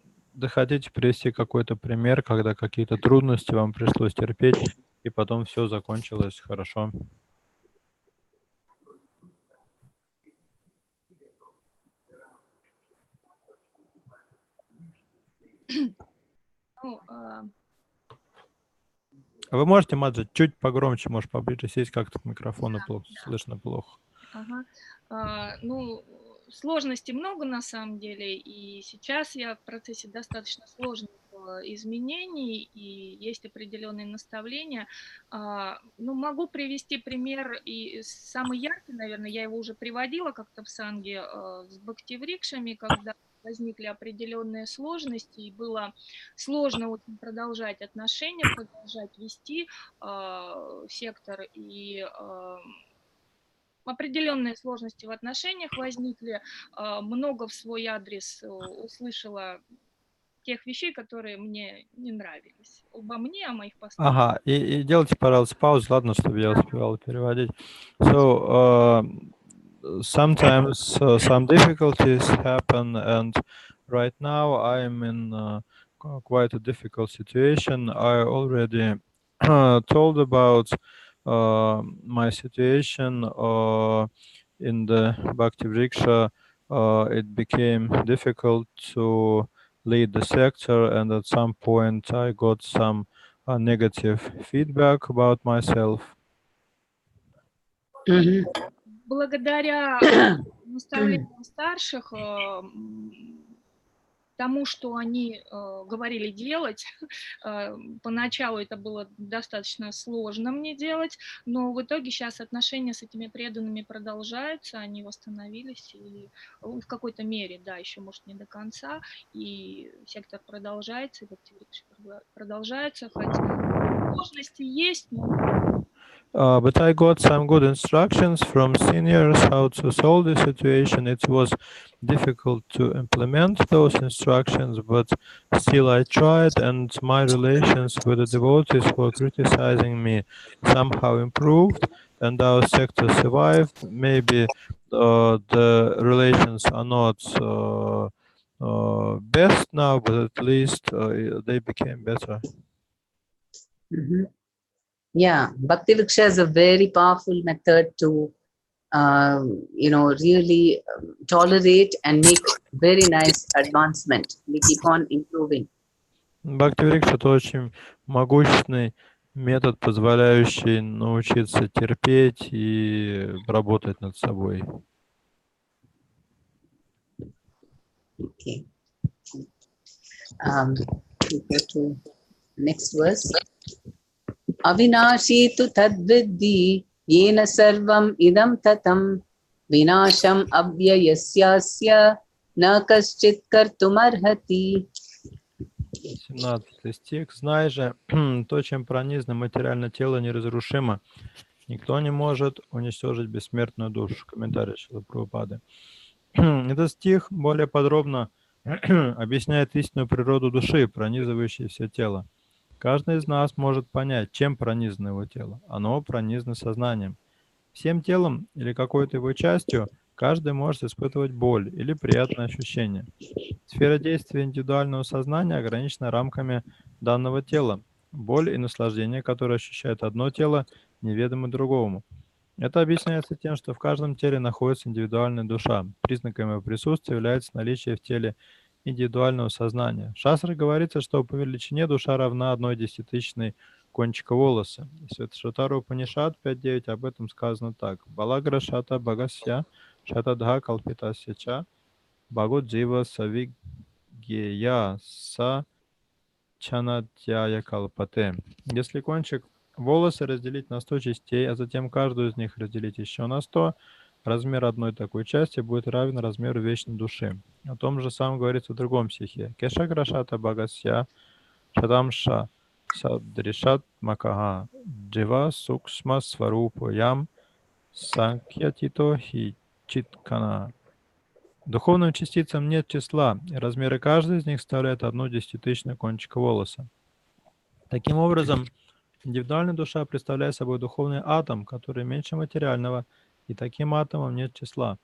хотите привести какой-то пример, когда какие-то трудности вам пришлось терпеть, и потом все закончилось хорошо? Ну, Вы можете, Маджи, чуть погромче, может, поближе сесть, как-то к микрофону плохо, слышно плохо. ага. Ну, сложностей много на самом деле, и сейчас я в процессе достаточно сложных изменений, и есть определенные наставления. Ну, могу привести пример, и самый яркий, наверное, я его уже приводила как-то в санге с бхактиврикшами, когда возникли определенные сложности, и было сложно очень продолжать отношения, продолжать вести сектор, и определенные сложности в отношениях возникли, много в свой адрес услышала тех вещей, которые мне не нравились. Обо мне, о моих поступках. Ага, и делайте, пожалуйста, паузу, ладно, чтобы я успевал переводить. So, sometimes some difficulties happen, and right now I'm in quite a difficult situation. I already told about my situation in the Bhakti Vriksha. It became difficult to lead the sector, and at some point I got some negative feedback about myself. Благодаря наставлениям старших, тому, что они говорили делать, поначалу это было достаточно сложно мне делать, но в итоге сейчас отношения с этими преданными продолжаются, они восстановились, и в какой-то мере, да, еще, может, не до конца, и сектор продолжается, и Бхакти-Врикша продолжается, хотя сложности есть, но... But I got some good instructions from seniors how to solve the situation. It was difficult to implement those instructions, but still I tried, and my relations with the devotees who were criticizing me somehow improved, and our sector survived. Maybe the relations are not best now, but at least they became better. Yeah, Bhakti Vriksha is a very powerful method to, really tolerate and make very nice advancement. We keep on improving. Бхакти Врикша — это очень могущественный метод, позволяющий научиться терпеть и работать над собой. Okay. We go to next verse. Avinashi tu tadviddhi yena sarvam idam tatam vinasham abhyayasyasya na kaschit kartum arhati. 17 стих. «Знай же, то, чем пронизано материальное тело, неразрушимо. Никто не может уничтожить бессмертную душу». Комментарий Шрилы Прабхупады. Этот стих более подробно объясняет истинную природу души, пронизывающей все тело. Каждый из нас может понять, чем пронизано его тело. Оно пронизано сознанием. Всем телом или какой-то его частью каждый может испытывать боль или приятное ощущение. Сфера действия индивидуального сознания ограничена рамками данного тела. Боль и наслаждение, которые ощущает одно тело, неведомы другому. Это объясняется тем, что в каждом теле находится индивидуальная душа. Признаком его присутствия является наличие в теле индивидуального сознания. В шастре говорится, что по величине душа равна 1/100000 кончика волоса. И Светашватара Упанишад 5.9 об этом сказано так. Балагра шата багасья шатадха калпитасья ча багот джива савигья са чанатьяя калпате. Если кончик волосы разделить на 100 частей, а затем каждую из них разделить еще на 100, размер одной такой части будет равен размеру вечной души. О том же самом говорится в другом стихе. Кешаграшата багасья шатамша садришат макага джива сукшма сварупоям санкьятито хи читкана. Духовным частицам нет числа, и размеры каждой из них составляют 1/100000 кончика волоса. Таким образом, индивидуальная душа представляет собой духовный атом, который меньше материального и таким атомам нет числа.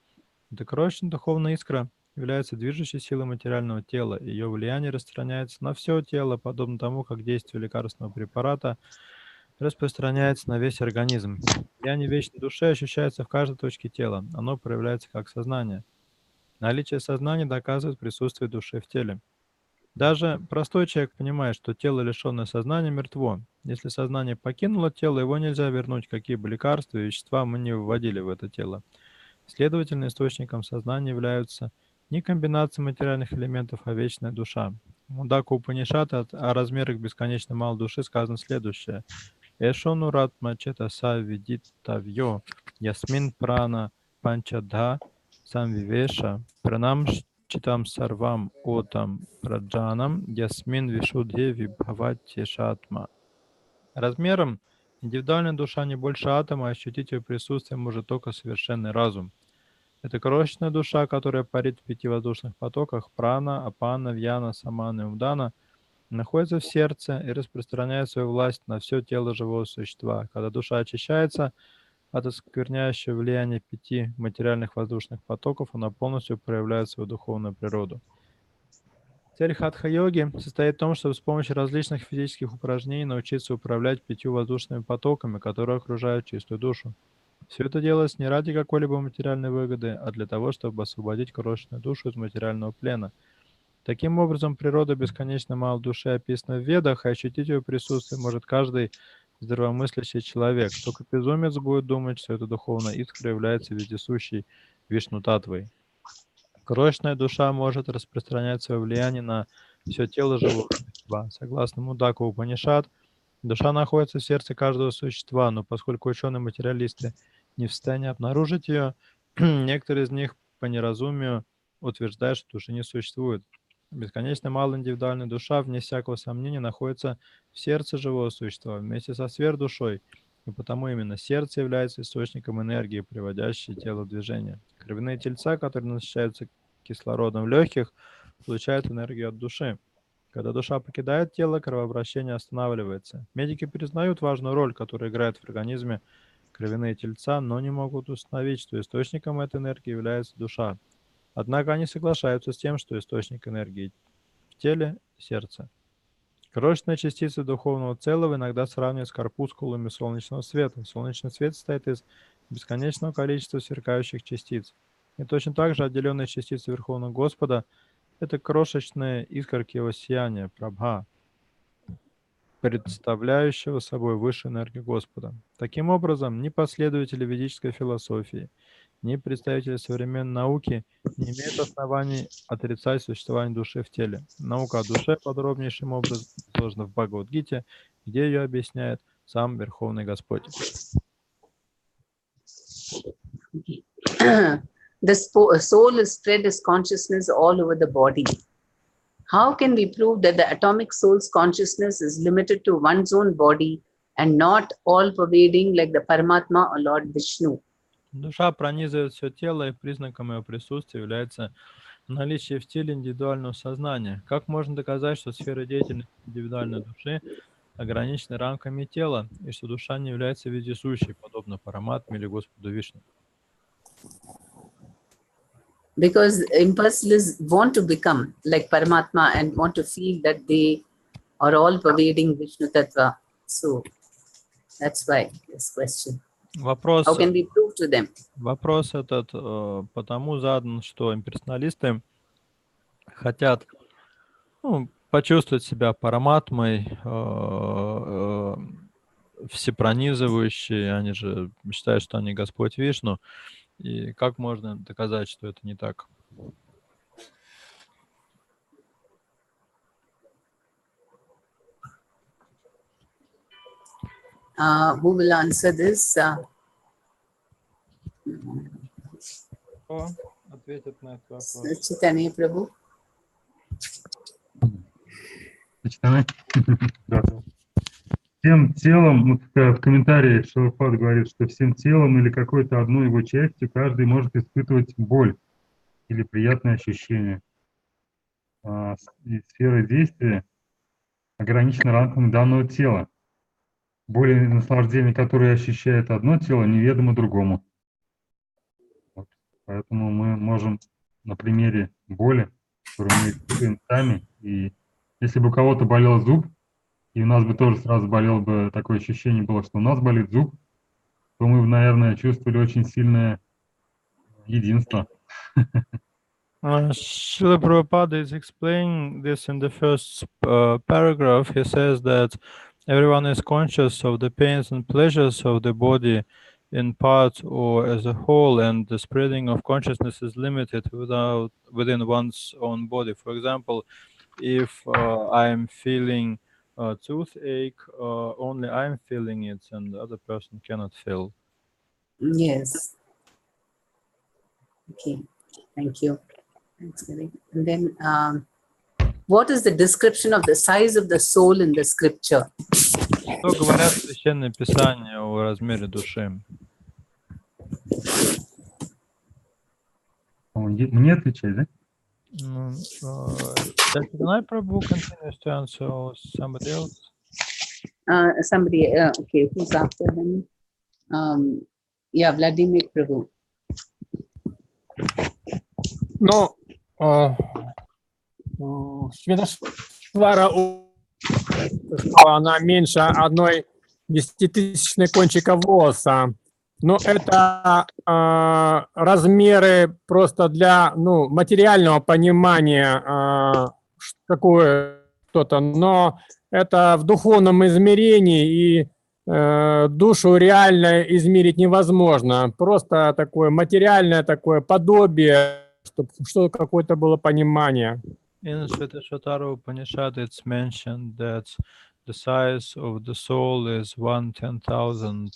Эта крошечная духовная искра является движущей силой материального тела, и ее влияние распространяется на все тело, подобно тому, как действие лекарственного препарата распространяется на весь организм. Влияние вечной души ощущается в каждой точке тела, оно проявляется как сознание. Наличие сознания доказывает присутствие души в теле. Даже простой человек понимает, что тело, лишенное сознания, мертво. Если сознание покинуло тело, его нельзя вернуть, какие бы лекарства и вещества мы не вводили в это тело. Следовательно, источником сознания являются не комбинации материальных элементов, а вечная душа. В Мундака Упанишада о размерах бесконечно малой души сказано следующее. Эшону ратма четаса видиттавьо ясмин прана панчадха самвивеша пранам читам сарвам отам праджанам ясмин вишудхе вибхавати шатма. Размером индивидуальная душа не больше атома, а ощутить ее присутствие может только совершенный разум. Это крошечная душа, которая парит в 5 воздушных потоках прана, апана, вьяна, самана и удана, находится в сердце и распространяет свою власть на все тело живого существа. Когда душа очищается от оскверняющего влияния 5 материальных воздушных потоков, она полностью проявляет свою духовную природу. Цель хатха-йоги состоит в том, чтобы с помощью различных физических упражнений научиться управлять 5 воздушными потоками, которые окружают чистую душу. Все это делается не ради какой-либо материальной выгоды, а для того, чтобы освободить крошечную душу из материального плена. Таким образом, природа бесконечно малой души описана в Ведах, и ощутить ее присутствие может каждый здравомыслящий человек. Только безумец будет думать, что эта духовная искра является вездесущей Вишну-татвой. Крошечная душа может распространять свое влияние на все тело живого существа. Согласно Мундака Упанишад, душа находится в сердце каждого существа, но поскольку ученые-материалисты не в состоянии обнаружить ее, некоторые из них по неразумию утверждают, что души не существует. Бесконечно малая индивидуальная душа, вне всякого сомнения, находится в сердце живого существа вместе со сверхдушой, и потому именно сердце является источником энергии, приводящей тело в движение. Кровяные тельца, которые насыщаются кислородом в легких, получают энергию от души. Когда душа покидает тело, кровообращение останавливается. Медики признают важную роль, которую играет в организме кровяные тельца, но не могут установить, что источником этой энергии является душа. Однако они соглашаются с тем, что источник энергии в теле – сердце. Крошечные частицы духовного целого иногда сравнивают с корпускулами солнечного света. Солнечный свет состоит из бесконечного количества сверкающих частиц. И точно так же отделенные частицы Верховного Господа – это крошечные искорки его сияния, прабха, представляющего собой высшую энергию Господа. Таким образом, ни последователи ведической философии, ни представители современной науки не имеют оснований отрицать существование души в теле. Наука о душе подробнейшим образом изложена в Бхагавад-гите, где ее объясняет сам Верховный Господь. The soul is spread as consciousness all over the body. How can we prove that the atomic soul's consciousness is limited to one's own body and not all-pervading like the Paramatma or Lord Vishnu? Душа пронизывает все тело, и признаком ее присутствия является наличие в теле индивидуального сознания. Как можно доказать, что сфера деятельности индивидуальной души ограничены рамками тела, и что душа не является вездесущей, подобно Параматме или Господу Вишну? Because impersonalists want to become like Paramatma and want to feel that they are all-pervading Vishnu Tattva. So that's why this question. Вопрос, How can we prove to them? Вопрос этот потому задан, что имперсоналисты хотят почувствовать себя параматмой, всепронизывающей, они же считают, что они Господь Вишну. И как можно доказать, что это не так? Who will answer this? Кто ответит на этот вопрос? Chaitanya Prabhu. Всем телом, в комментарии Шилапад говорит, что всем телом или какой-то одной его частью каждый может испытывать боль или приятные ощущения. И сфера действия ограничена рамками данного тела. Боль и наслаждение, которые ощущает одно тело, неведомо другому. Поэтому мы можем на примере боли, которую мы испытываем сами, и если бы у кого-то болел зуб, и у нас бы тоже сразу болел бы, такое ощущение было, что у нас болит зуб, то мы бы, наверное, чувствовали очень сильное единство. Srila Prabhupada is explaining this in the first paragraph. He says that everyone is conscious of the pains and pleasures of the body in part or as a whole, and the spreading of consciousness is limited within one's own body. For example, if I'm feeling toothache, only I'm feeling it, and the other person cannot feel. Yes. Okay. Thank you. Thanks, Gary. And then, what is the description of the size of the soul in the scripture? Что говорят священные писания о размере души? Мне отвечать, да? Can I, Prabhu, continue to answer or somebody else? Somebody, okay, who's after him? Yeah, Vladimir Prabhu. Ну, Светошвара, она меньше одной десятитысячной кончика волоса. Но это размеры просто для материального понимания, какое что-то. Но это в духовном измерении, и душу реально измерить невозможно. Просто такое материальное такое подобие, чтобы что какое-то было понимание. In Svetashvatara Upanishad, it's mentioned that the size of the soul is 1/10,000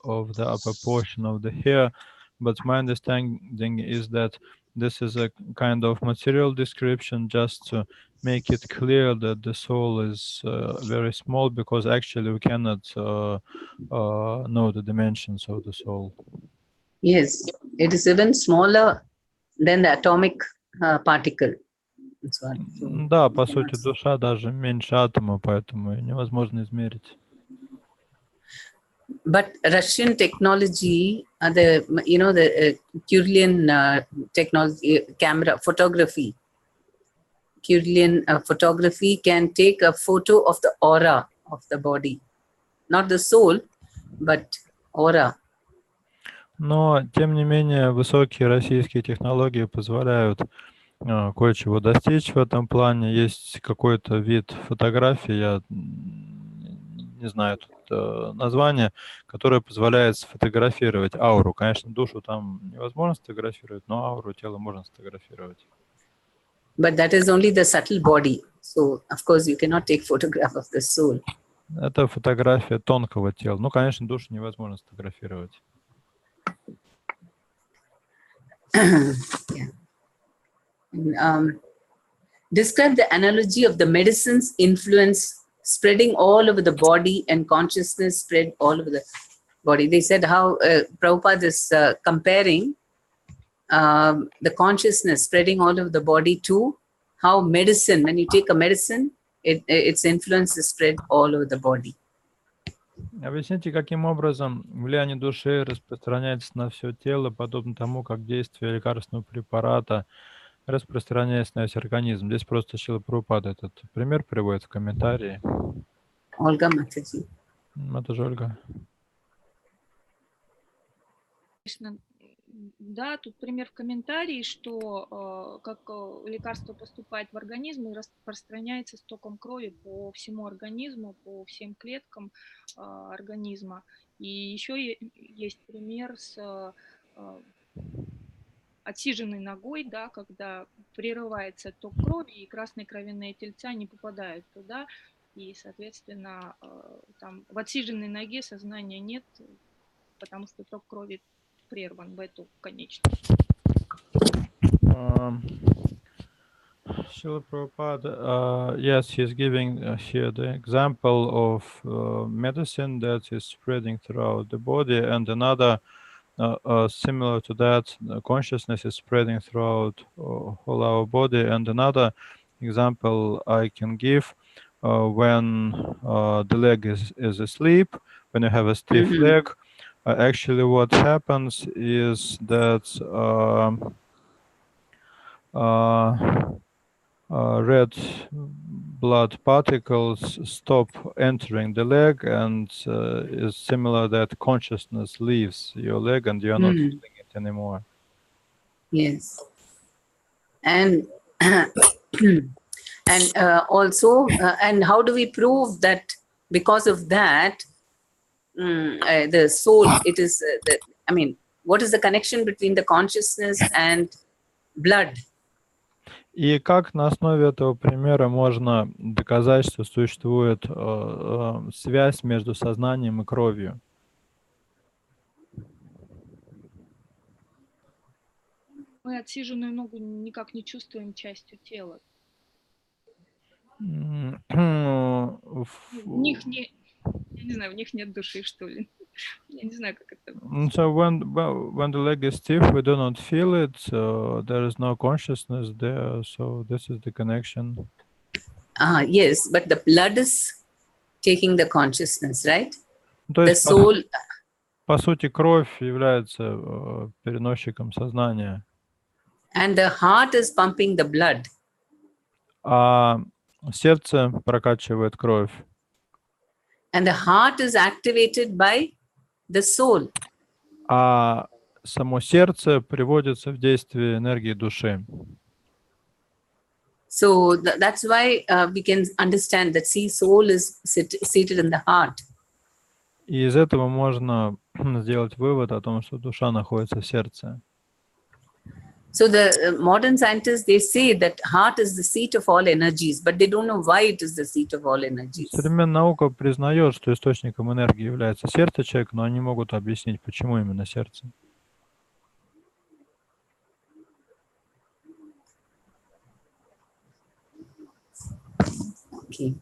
of the upper portion of the hair. But my understanding is that this is a kind of material description just to make it clear that the soul is very small, because actually we cannot know the dimensions of the soul. Yes, it is even smaller than the atomic particle. Да, по сути, душа даже меньше атома, поэтому невозможно измерить. But Russian technology, the Kirlian technology, camera photography, Kirlian photography can take a photo of the aura of the body, not the soul, but aura. Но, тем не менее, высокие российские технологии позволяют кое-чего достичь в этом плане. Есть какой-то вид фотографии, я не знаю тут название, которое позволяет сфотографировать ауру. Конечно, душу там невозможно сфотографировать, но ауру тела можно сфотографировать. But that is only the subtle body. So, of course, you cannot take photograph of the soul. Это фотография тонкого тела. Ну, конечно, душу невозможно сфотографировать. Yeah. Describe the analogy of the medicine's influence spreading all over the body and consciousness spread all over the body. They said how Prabhupada is comparing the consciousness spreading all over the body to how medicine, when you take a medicine, its influence is spread all over the body. Объясните, каким образом влияние души распространяется на все тело, подобно тому, как действие лекарственного препарата распространяется на весь организм. Здесь просто Шрила Прабхупада этот пример приводит в комментарии. Olga Mataji. Это же Ольга. Конечно, да, тут пример в комментарии, что как лекарство поступает в организм и распространяется стоком крови по всему организму, по всем клеткам организма. И еще есть пример с отсиженной ногой, да, когда прерывается ток крови, и красные кровяные тельца не попадают туда, и, соответственно, там в отсиженной ноге сознания нет, потому что ток крови прерван в эту конечность. Srila Prabhupada, yes, he's giving here the example of medicine that is spreading throughout the body, and another similar to that, consciousness is spreading throughout all our body. And another example I can give, when the leg is asleep, when you have a stiff leg, Actually, what happens is that red blood particles stop entering the leg, and is similar that consciousness leaves your leg and you are not feeling it anymore. Yes. And and also, and how do we prove that because of that, the soul, it is, I mean, what is the connection between the consciousness and blood? И как на основе этого примера можно доказать, что существует связь между сознанием и кровью? Мы отсиженную ногу никак не чувствуем частью тела. В них не, я не знаю, в них нет души, что ли. Я не знаю, как это. So when the leg is stiff, we do not feel it. There is no consciousness there. So this is the connection. Yes, but the blood is taking the consciousness, right? То The есть, soul. по сути, кровь является переносчиком сознания. And the heart is pumping the blood. А сердце прокачивает кровь. And the heart is activated by the soul. А само сердце приводится в действие энергии души. So that's why we can understand that soul is seated in the heart. И из этого можно сделать вывод о том, что душа находится в сердце. So the modern scientists, they say that heart is the seat of all energies, but they don't know why it is the seat of all energies. Современная наука признает, что источником энергии является сердце человека, но они могут объяснить, почему именно сердце. Okay.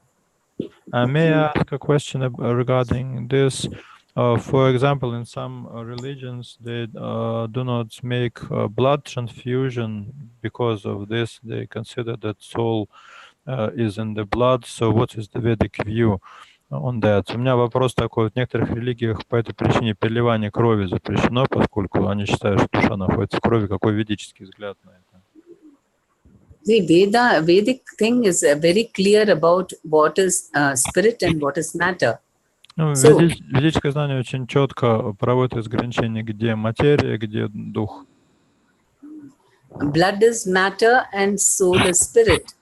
May I ask a question regarding this? For example, in some religions, they do not make blood transfusion because of this. They consider that soul is in the blood. So what is the Vedic view on that? У меня вопрос такой. В некоторых религиях по этой причине переливание крови запрещено, поскольку они считают, что душа находится в крови. Какой ведический взгляд на это? The Vedic thing is very clear about what is spirit and what is matter. Ведическое знание очень четко проводит разграничение, где материя, где дух. Blood is matter and soul is spirit.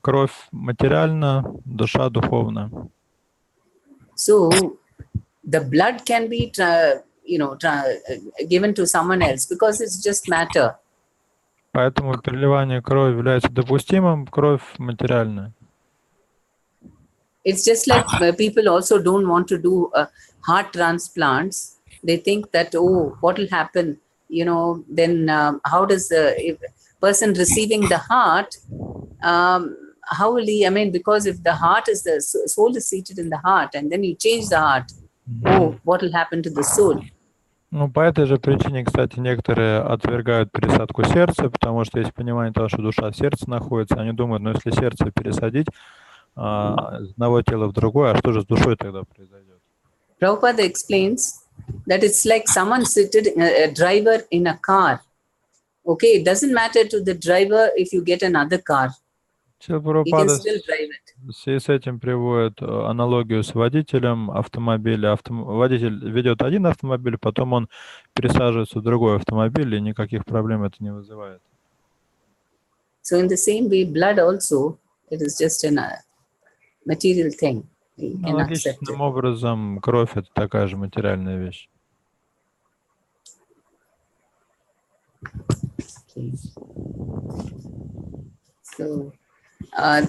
Кровь материальна, душа духовна. So the blood can be, given to someone else because it's just matter. Поэтому переливание крови является допустимым, кровь материальная. It's just like people also don't want to do heart transplants. They think that, oh, what will happen? Then how does the person receiving the heart, how will he, because if the heart is the soul is seated in the heart and then you change the heart, oh, what will happen to the soul? Ну, по этой же причине, кстати, некоторые отвергают пересадку сердца, потому что есть понимание того, что душа в сердце находится. Они думают, ну, если сердце пересадить из одного тела в другое, а что же с душой тогда произойдет? Prabhupada explains that it's like someone seated, a driver in a car. Okay, it doesn't matter to the driver if you get another car. He can still drive it. В связи с этим приводит аналогию с водителем автомобиля. Водитель ведет один автомобиль, потом он пересаживается в другой автомобиль, и никаких проблем это не вызывает. So in the same way, blood also, it is just a material thing. Аналогичным образом, кровь — это такая же материальная вещь. Okay. So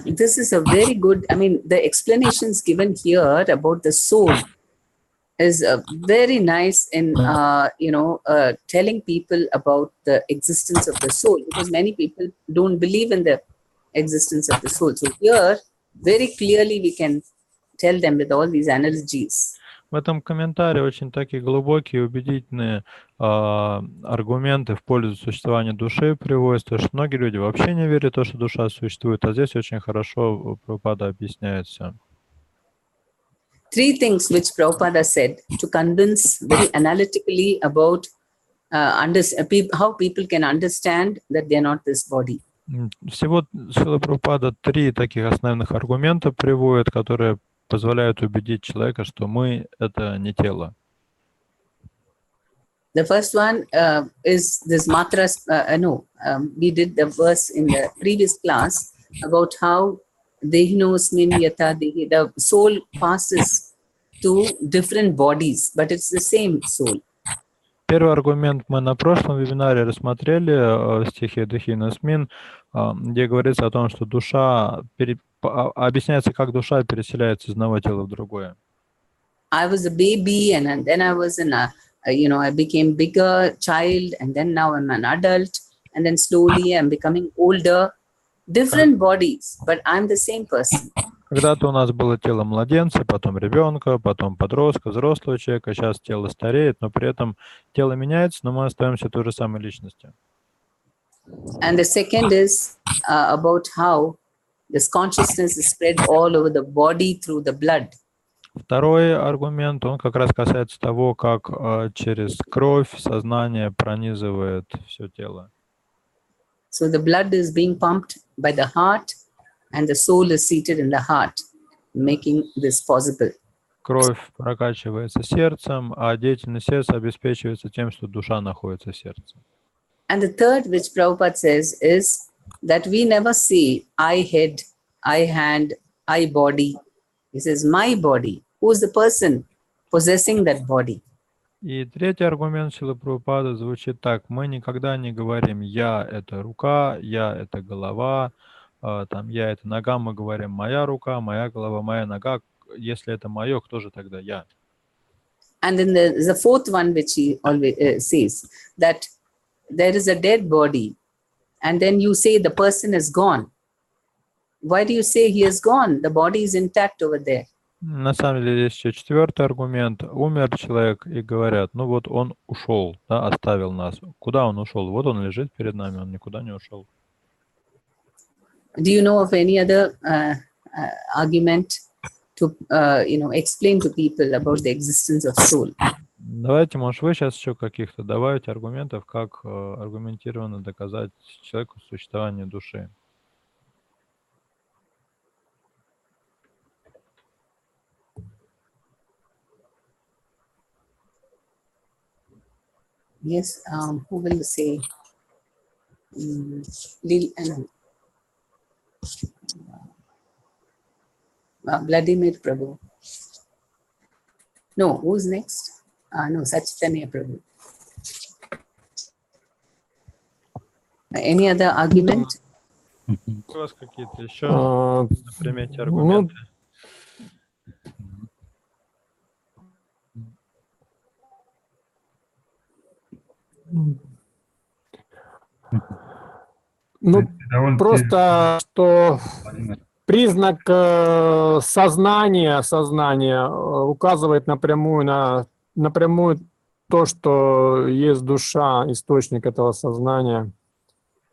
this is a very good, the explanations given here about the soul is very nice in, telling people about the existence of the soul, because many people don't believe in the existence of the soul. So here, very clearly we can tell them with all these analogies. В этом комментарии очень такие глубокие, убедительные аргументы в пользу существования души приводятся, что многие люди вообще не верят в то, что душа существует, а здесь очень хорошо Прабхупада объясняет все. three things which Prabhupada said to convince very analytically about how people can understand that they are not this body. Всего Шрила Прабхупада три таких основных аргумента приводит, которые позволяют убедить человека, что мы — это не тело. The first one is this matras. We did the verse in the previous class about how dehinosmin yata dehi, the soul passes to different bodies, but it's the same soul. Первый аргумент мы на прошлом вебинаре рассмотрели в стихе Дехинасмин, где говорится о том, что душа объясняется, как душа переселяется из одного тела в другое. I was a baby, and then I was I became bigger child, and then now I'm an adult, and then slowly I'm becoming older. Different bodies, but I'm the same person. Когда-то у нас было тело младенца, потом ребенка, потом подростка, взрослого человека. Сейчас тело стареет, но при этом тело меняется, но мы остаемся той же самой личностью. And the second is about how this consciousness is spread all over the body through the blood. Второй аргумент, он как раз касается того, как через кровь сознание пронизывает все тело. So the blood is being pumped by the heart, and the soul is seated in the heart, making this possible. Кровь прокачивается сердцем, а деятельность сердца обеспечивается тем, что душа находится в сердце. And the third, which Prabhupada says, is that we never say, I head, I hand, I body. He says, my body. Who is the person possessing that body? И третий аргумент Шрилы Прабхупады звучит так. Мы никогда не говорим «я» — это рука, «я» — это голова, там «я» — это нога. Мы говорим «моя рука, моя голова, моя нога». Если это мое, кто же тогда я? And then the fourth one, which he always says, that there is a dead body, and then you say the person is gone. Why do you say he is gone? The body is intact over there. На самом деле есть еще четвертый аргумент. Умер человек, и говорят, ну вот он ушел, да, оставил нас. Куда он ушел? Вот он лежит перед нами, он никуда не ушел. Do you know of any other argument to explain to people about the existence of soul? Давайте, может, вы сейчас еще каких-то добавите аргументов, как аргументированно доказать человеку существование души. Yes, who will say? Vladimir Prabhu. No, who's next? No, Sachitanya Prabhu. Any other argument? У вас какие-то еще на примете аргументы? Ну, просто, что признак сознания указывает напрямую то, что есть душа, источник этого сознания.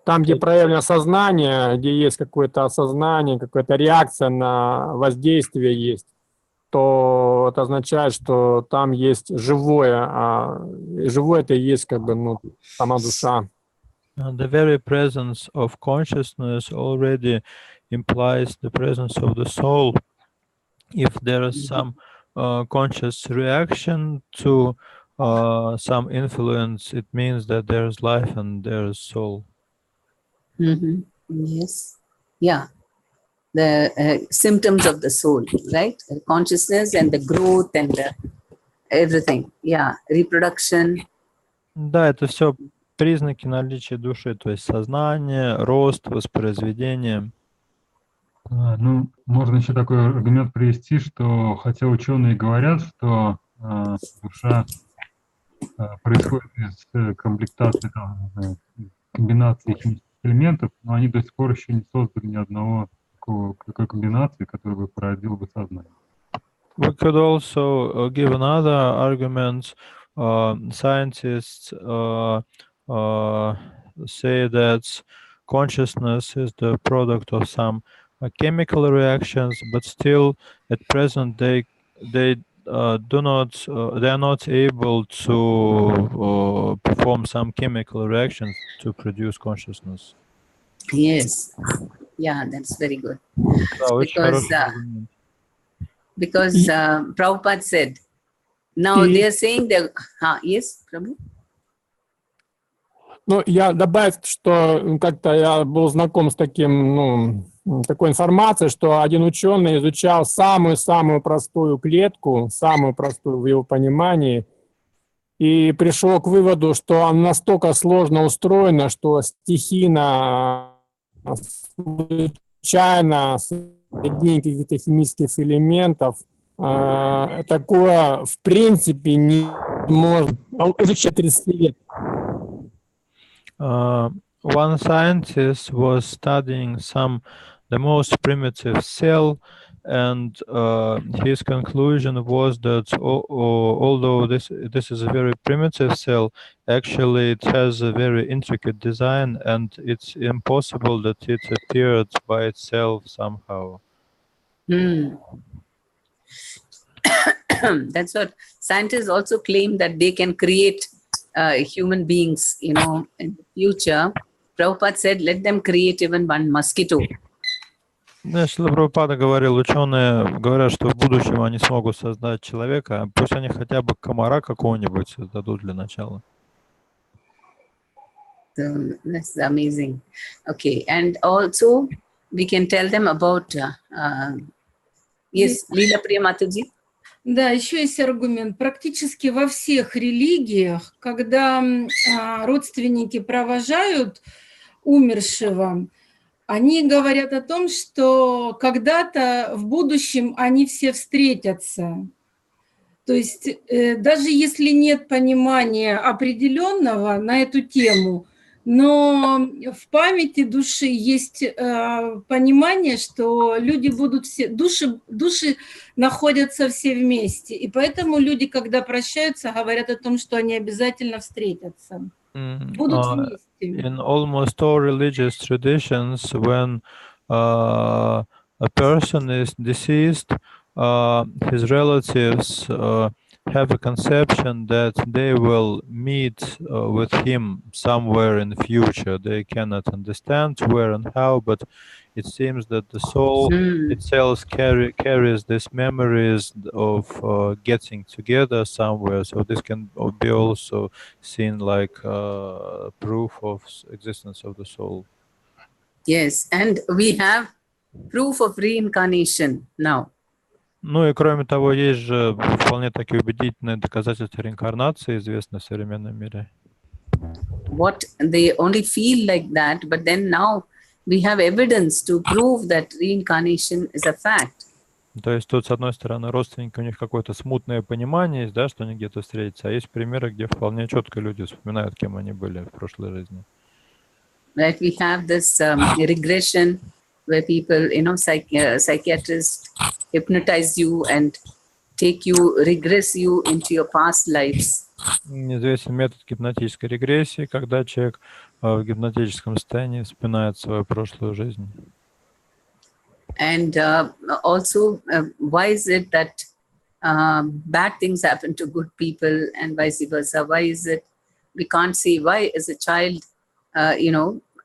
Там, где проявлено сознание, где есть какое-то осознание, какая-то реакция на воздействие есть, то это означает, что там есть живое, а живое это и есть как бы сама душа. The very presence of consciousness already implies the presence of the soul. If there is some conscious reaction to some influence, it means that there is life and there is soul. Mm-hmm. Yes. Yeah. The symptoms of the soul, right? The consciousness and the growth and everything. Yeah. Reproduction. Да, это все признаки наличия души, то есть сознание, рост, воспроизведение. Ну, можно еще такой аргумент привести, что хотя ученые говорят, что душа происходит из комплектации, комбинации химических элементов, но они до сих пор еще не создали ни одного такой комбинации, которая бы породила бы сознание. We could also give another argument. Scientists say that consciousness is the product of some chemical reactions, but still at present they they they are not able to perform some chemical reactions to produce consciousness. Yes. Yeah, that's very good. Да, очень Because хороший аргумент. Prabhupada said, now И- they are saying that, yes, Prabhu? Ну, я добавить, что как-то я был знаком с такой информацией, что один ученый изучал самую-самую простую клетку, самую простую в его понимании, и пришел к выводу, что она настолько сложно устроена, что стихийно, случайно соединение каких-то химических элементов такое в принципе не можно изучать 30 лет. One scientist was studying the most primitive cell, and his conclusion was that although this is a very primitive cell, actually it has a very intricate design, and it's impossible that it appeared by itself somehow. That's what scientists also claim, that they can create human beings, in the future. Prabhupada said, let them create even one mosquito. Если Прабхупада говорил, ученые говорят, что в будущем они смогут создать человека, пусть они хотя бы комара какого-нибудь создадут для начала. So that's amazing. Okay, and also we can tell them about, yes, Leela Prema Mataji. Да, еще есть аргумент. Практически во всех религиях, когда родственники провожают умершего, они говорят о том, что когда-то в будущем они все встретятся. То есть даже если нет понимания определенного на эту тему, но в памяти души есть понимание, что люди будут все, души находятся все вместе. И поэтому люди, когда прощаются, говорят о том, что они обязательно встретятся. Будут вместе. In almost all religious traditions, when a person is deceased, his relatives have a conception that they will meet with him somewhere in the future. They cannot understand where and how, but it seems that the soul itself carries these memories of getting together somewhere. So this can be also seen like proof of existence of the soul. Yes, and we have proof of reincarnation now. Ну и кроме того, есть же вполне такие убедительные доказательства реинкарнации, известные в современном мире. What they only feel like that, but then now we have evidence to prove that reincarnation is a fact. То есть тут, с одной стороны, родственники, у них какое-то смутное понимание есть, да, что они где-то встретятся, а есть примеры, где вполне четко люди вспоминают, кем они были в прошлой жизни. Right, we have this regression where people, psychiatrists hypnotize you and regress you into your past lives. Известен метод гипнотической регрессии, когда человек в гипнотическом состоянии вспоминает свою прошлую жизнь. And also, why is it that bad things happen to good people and vice versa? Why is it we can't see why is a child,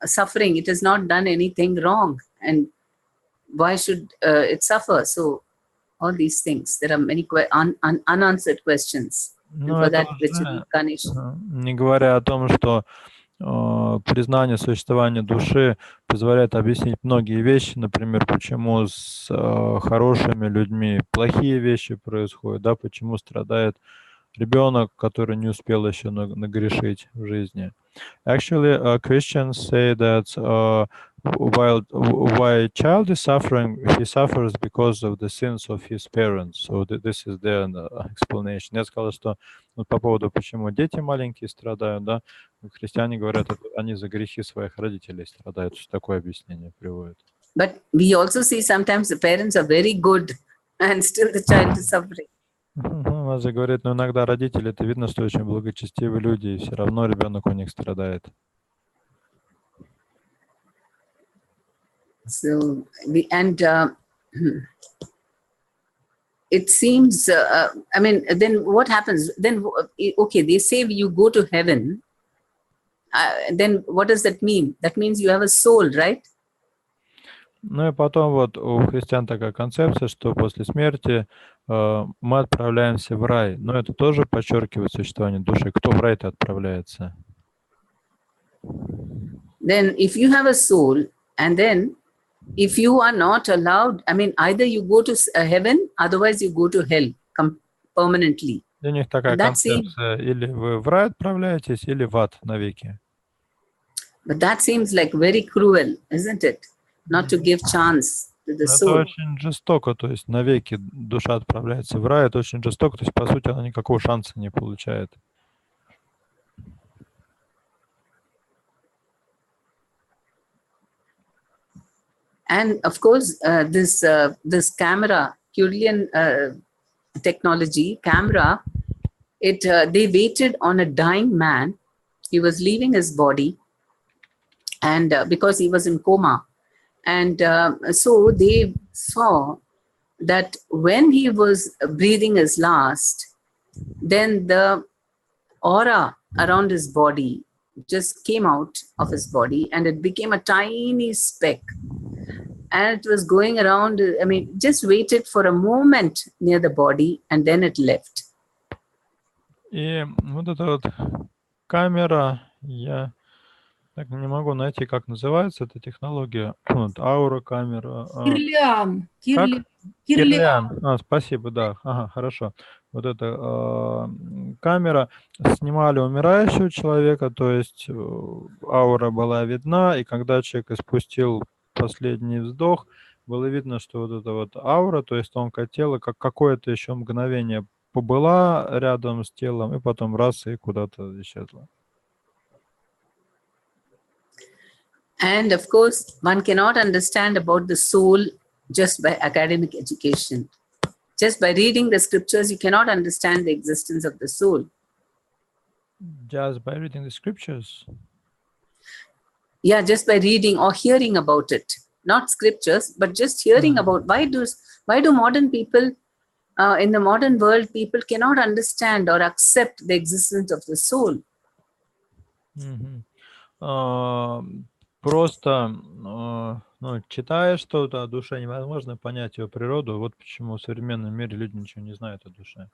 suffering? It has not done anything wrong, and why should it suffer? So all these things, there are many unanswered questions. Ну, for это that уже, reincarnation. не говоря о том, что признание существования души позволяет объяснить многие вещи, например, почему с хорошими людьми плохие вещи происходят, да, почему страдает ребенок, который не успел еще нагрешить в жизни. Actually, Christians say that while a child is suffering, he suffers because of the sins of his parents. So this is their explanation. Я сказал, что по поводу, почему дети маленькие страдают, да, христиане говорят, они за грехи своих родителей страдают. Что такое объяснение приводит. But we also see sometimes the parents are very good and still the child is suffering. Она же говорит, но иногда родители, это видно, что очень благочестивые люди, и все равно ребенок у них страдает. So, it seems, I mean, then what happens? Then, okay, they say you go to heaven. Then what does that mean? That means you have a soul, right? Ну и потом вот у христиан такая концепция, что после смерти мы отправляемся в рай. Но это тоже подчеркивает существование души. Кто в рай-то отправляется? Then if you have a soul, and then if you are not allowed, I mean, either you go to heaven, otherwise you go to hell permanently. У них такая That seems, концепция. Или вы в рай отправляетесь, или в ад навеки. but that seems like very cruel, isn't it? Not to give chance to the Это soul. очень жестоко, то есть навеки душа отправляется в рай, это очень жестоко, то есть по сути она никакого шанса не получает. And of course, this camera, Curlian technology, camera, they waited on a dying man. He was leaving his body, and because he was in coma. And so they saw that when he was breathing his last, then the aura around his body just came out of his body, and it became a tiny speck. And it was going around, I mean, just waited for a moment near the body, and then it left. И вот эта вот камера, я так не могу найти, как называется эта технология. Вот, аура-камера. Кирлиан. Как? Кирлиан. Кирлиан. Спасибо, да. Ага, хорошо. Вот эта камера, снимали умирающего человека, то есть аура была видна, и когда человек испустил последний вздох, было видно, что вот эта вот аура, то есть тонкое тело, как какое-то еще мгновение побыла рядом с телом, и потом раз и куда-то исчезла. And of course, one cannot understand about the soul just by academic education. Just by reading the scriptures, you cannot understand the existence of the soul. Just by reading the scriptures? Yeah, just by reading or hearing about it. Not scriptures, but just hearing about why do modern people, in the modern world, people cannot understand or accept the existence of the soul. Просто читая что-то о душе, невозможно понять ее природу. Вот почему в современном мире люди ничего не знают о душе.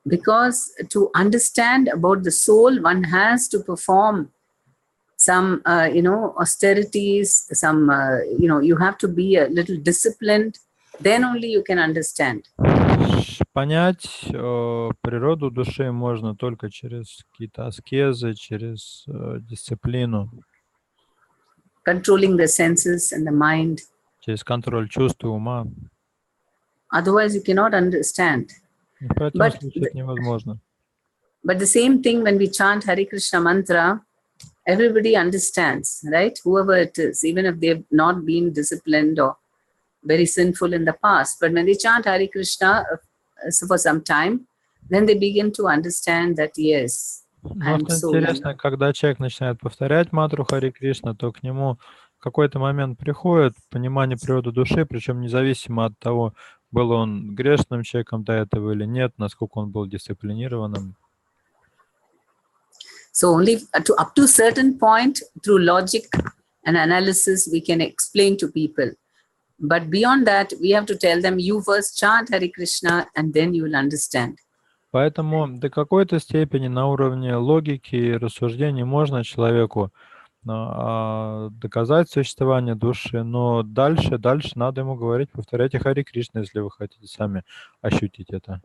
Because to understand about the soul, one has to perform some, austerities, some, you have to be a little disciplined, then only you can understand. Понять природу души можно только через какие-то аскезы, через дисциплину. Controlling the senses and the mind. Через контроль чувств и ума. Otherwise you cannot understand. В этом случае это невозможно. But the same thing when we chant Hare Krishna mantra, everybody understands, right? Whoever it is, even if they've not been disciplined or very sinful in the past. But when they chant Hare Krishna for some time, then they begin to understand that, yes, Но интересно, когда человек начинает повторять мантру Харе Кришна, то к нему в какой-то момент приходит понимание природы души, причем независимо от того, был он грешным человеком до этого или нет, насколько он был дисциплинированным. So only up to a certain point, through logic and analysis, we can explain to people. But beyond that, we have to tell them, you first chant Hare Krishna and then you will understand. Поэтому до какой-то степени на уровне логики и рассуждений можно человеку доказать существование души, но дальше надо ему говорить, повторяйте Харе Кришна, если вы хотите сами ощутить это.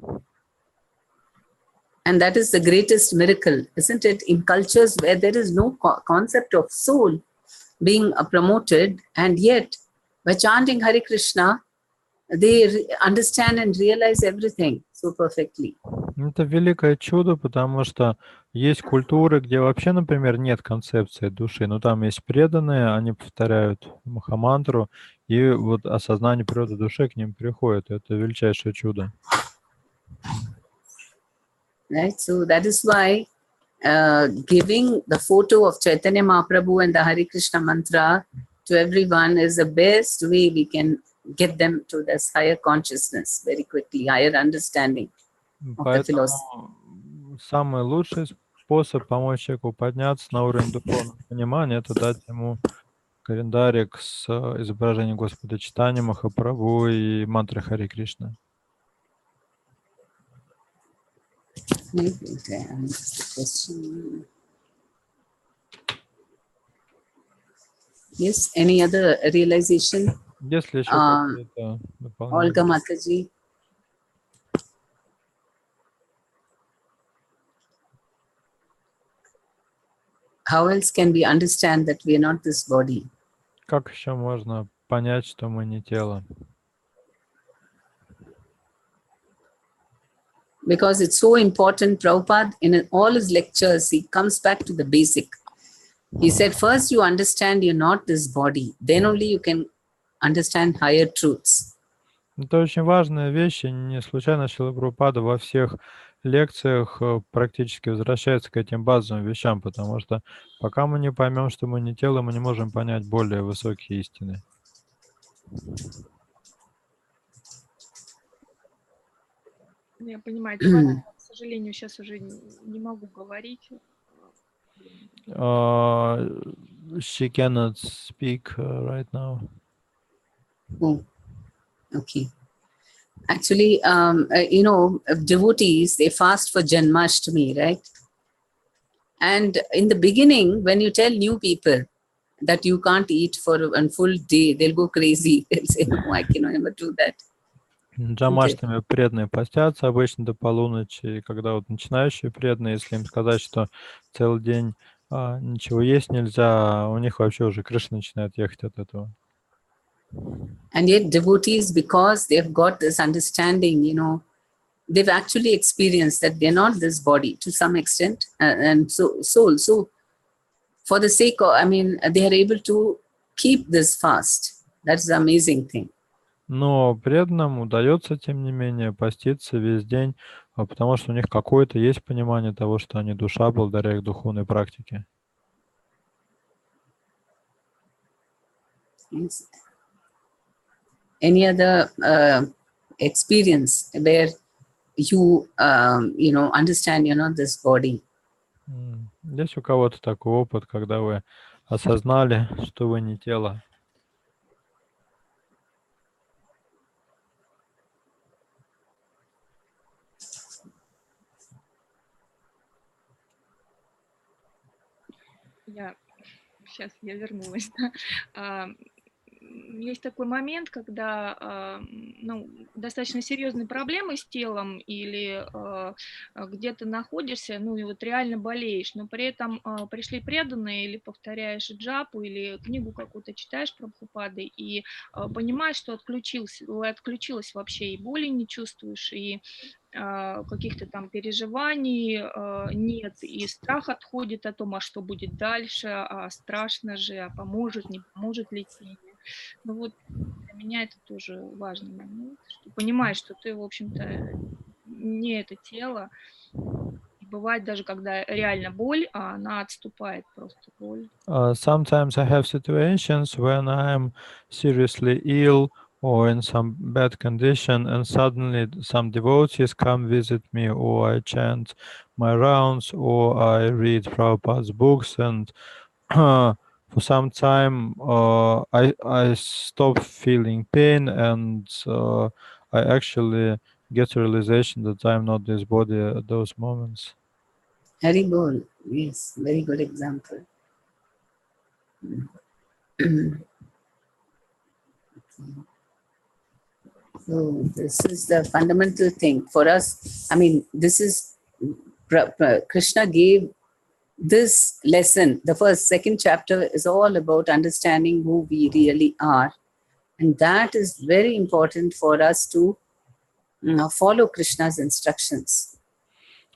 And that is the greatest miracle, isn't it? In cultures where there is no concept of soul being promoted, and yet by chanting Hare Krishna, they understand and realize everything so perfectly. Это великое чудо, потому что есть культуры, где вообще, например, нет концепции души, но там есть преданные, они повторяют махамантру, и вот осознание природы души к ним приходит. Это величайшее чудо. Right, so that is why giving the photo of Chaitanya Mahaprabhu and the Hare Krishna mantra to everyone is the best way we can get them to this higher consciousness very quickly, higher understanding of the philosophy. Поэтому самый лучший способ помочь человеку подняться на уровень духовного понимания — это дать ему календарик с изображением Господа Чайтаньи Махапрабху и мантры Хари Кришна. Yes, any other realization? Если еще какие-то дополнения. Olga Mataji. How else can we understand that we are not this body? Как еще можно понять, что мы не тело? Because it's so important, Prabhupada, in all his lectures, he comes back to the basic. He said, first you understand you're not this body, then only you can understand higher truths. Это очень важная вещь, и не случайно Шрила Прабхупада во всех лекциях практически возвращается к этим базовым вещам, потому что пока мы не поймем, что мы не тело, мы не можем понять более высокие истины. Я понимаю, к сожалению, сейчас уже не могу говорить. She cannot speak right now. Oh, okay. Actually, you know, devotees, they fast for Janmashtami, right? And in the beginning, when you tell new people that you can't eat for a full day, they'll go crazy. They'll say, no, I can never do that. Джамаштами преданные постятся обычно до полуночи, и когда вот начинающие преданные, если им сказать, что целый день ничего есть нельзя, у них вообще уже крыша начинает ехать от этого. And yet devotees, because they've got this understanding, you know, they've actually experienced that they're not this body to some extent, and so soul. So for the sake of, I mean, they are able to keep this fast. That's the amazing thing. Но преданным удается, тем не менее, поститься весь день, потому что у них какое-то есть понимание того, что они душа благодаря их духовной практике. Yes. Any other experience where you, you know, understand you're not this body? Есть у кого-то такой опыт, когда вы осознали, что вы не тело? Сейчас я вернулась. Есть такой момент, когда достаточно серьезные проблемы с телом или где ты находишься, ну и вот реально болеешь, но при этом пришли преданные или повторяешь джапу, или книгу какую-то читаешь про Прабхупады и понимаешь, что отключилась вообще, и боли не чувствуешь, и каких-то там переживаний нет, и страх отходит о том, а что будет дальше, а страшно же, а поможет, не поможет лечение. Ну вот для меня это тоже важный момент, что понимаешь, что ты, в общем-то, не это тело. И бывает даже, когда реально боль, а она отступает просто боль. Sometimes I have situations when I'm seriously ill or in some bad condition, and suddenly some devotees come visit me, or I chant my rounds, or I read Prabhupada's books, and for some time I stop feeling pain, and I actually get a realization that I'm not this body at those moments. Hari Bol, yes, very good example. So this is the fundamental thing for us. I mean, this is Krishna gave this lesson. The second chapter is all about understanding who we really are, and that is very important for us to follow Krishna's instructions.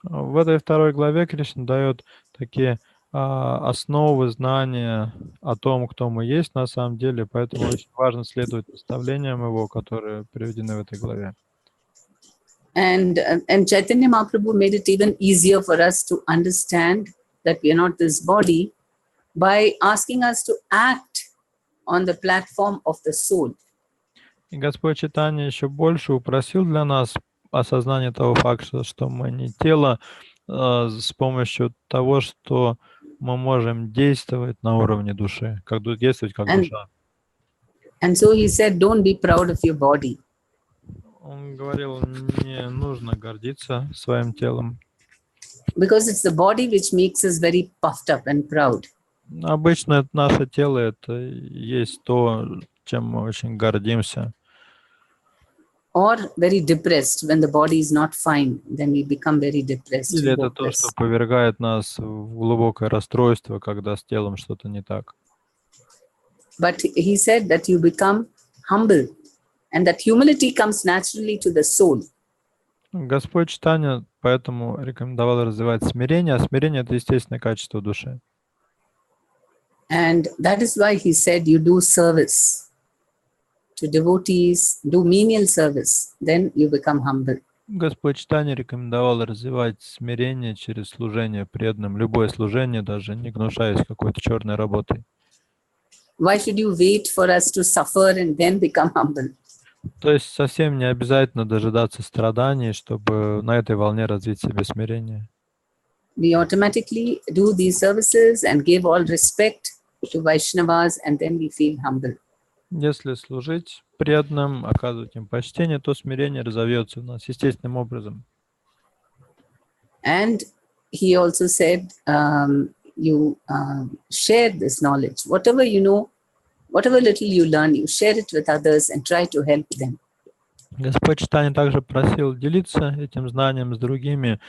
В этой второй главе Кришна дает такие основы знания о том, кто мы есть на самом деле, поэтому очень важно следовать наставлениям его, которые приведены в этой главе. And Chaitanya Mahaprabhu made it even easier for us to understand that we are not this body by asking us to act on the platform of the soul. И Господь Чайтанья еще больше упросил для нас осознание того факта, что мы не тело, с помощью того, что мы можем действовать на уровне души, действовать как душа. And so he said, don't be proud of your body. Он говорил, не нужно гордиться своим телом. Because it's the body which makes us very puffed up and proud. Обычно наше тело — это есть то, чем мы очень гордимся. Or very depressed. When the body is not fine, then we become very depressed. Или and это то, что hopeless. повергает нас в глубокое расстройство, когда с телом что-то не так. But he said that you become humble, and that humility comes naturally to the soul. Господь Чайтанья поэтому рекомендовал развивать смирение, а смирение — это естественное качество души. And that is why he said you do service to devotees, do menial service, then you become humble. Господь Чайтанья рекомендовал развивать смирение через служение преданным, любое служение, даже не гнушаясь какой-то черной работой. Why should you wait for us to suffer and then become humble? То есть совсем не обязательно дожидаться страданий, чтобы на этой волне развить в себе смирение. We automatically do these services and give all respect to Vaishnavas, and then we feel humble. Если служить преданным, оказывать им почтение, то смирение разовьется в нас естественным образом. And he also said, you share this knowledge. Whatever you know, whatever little you learn, you share it with others and try to help them. Господь Чайтанья также просил делиться этим знанием с другими.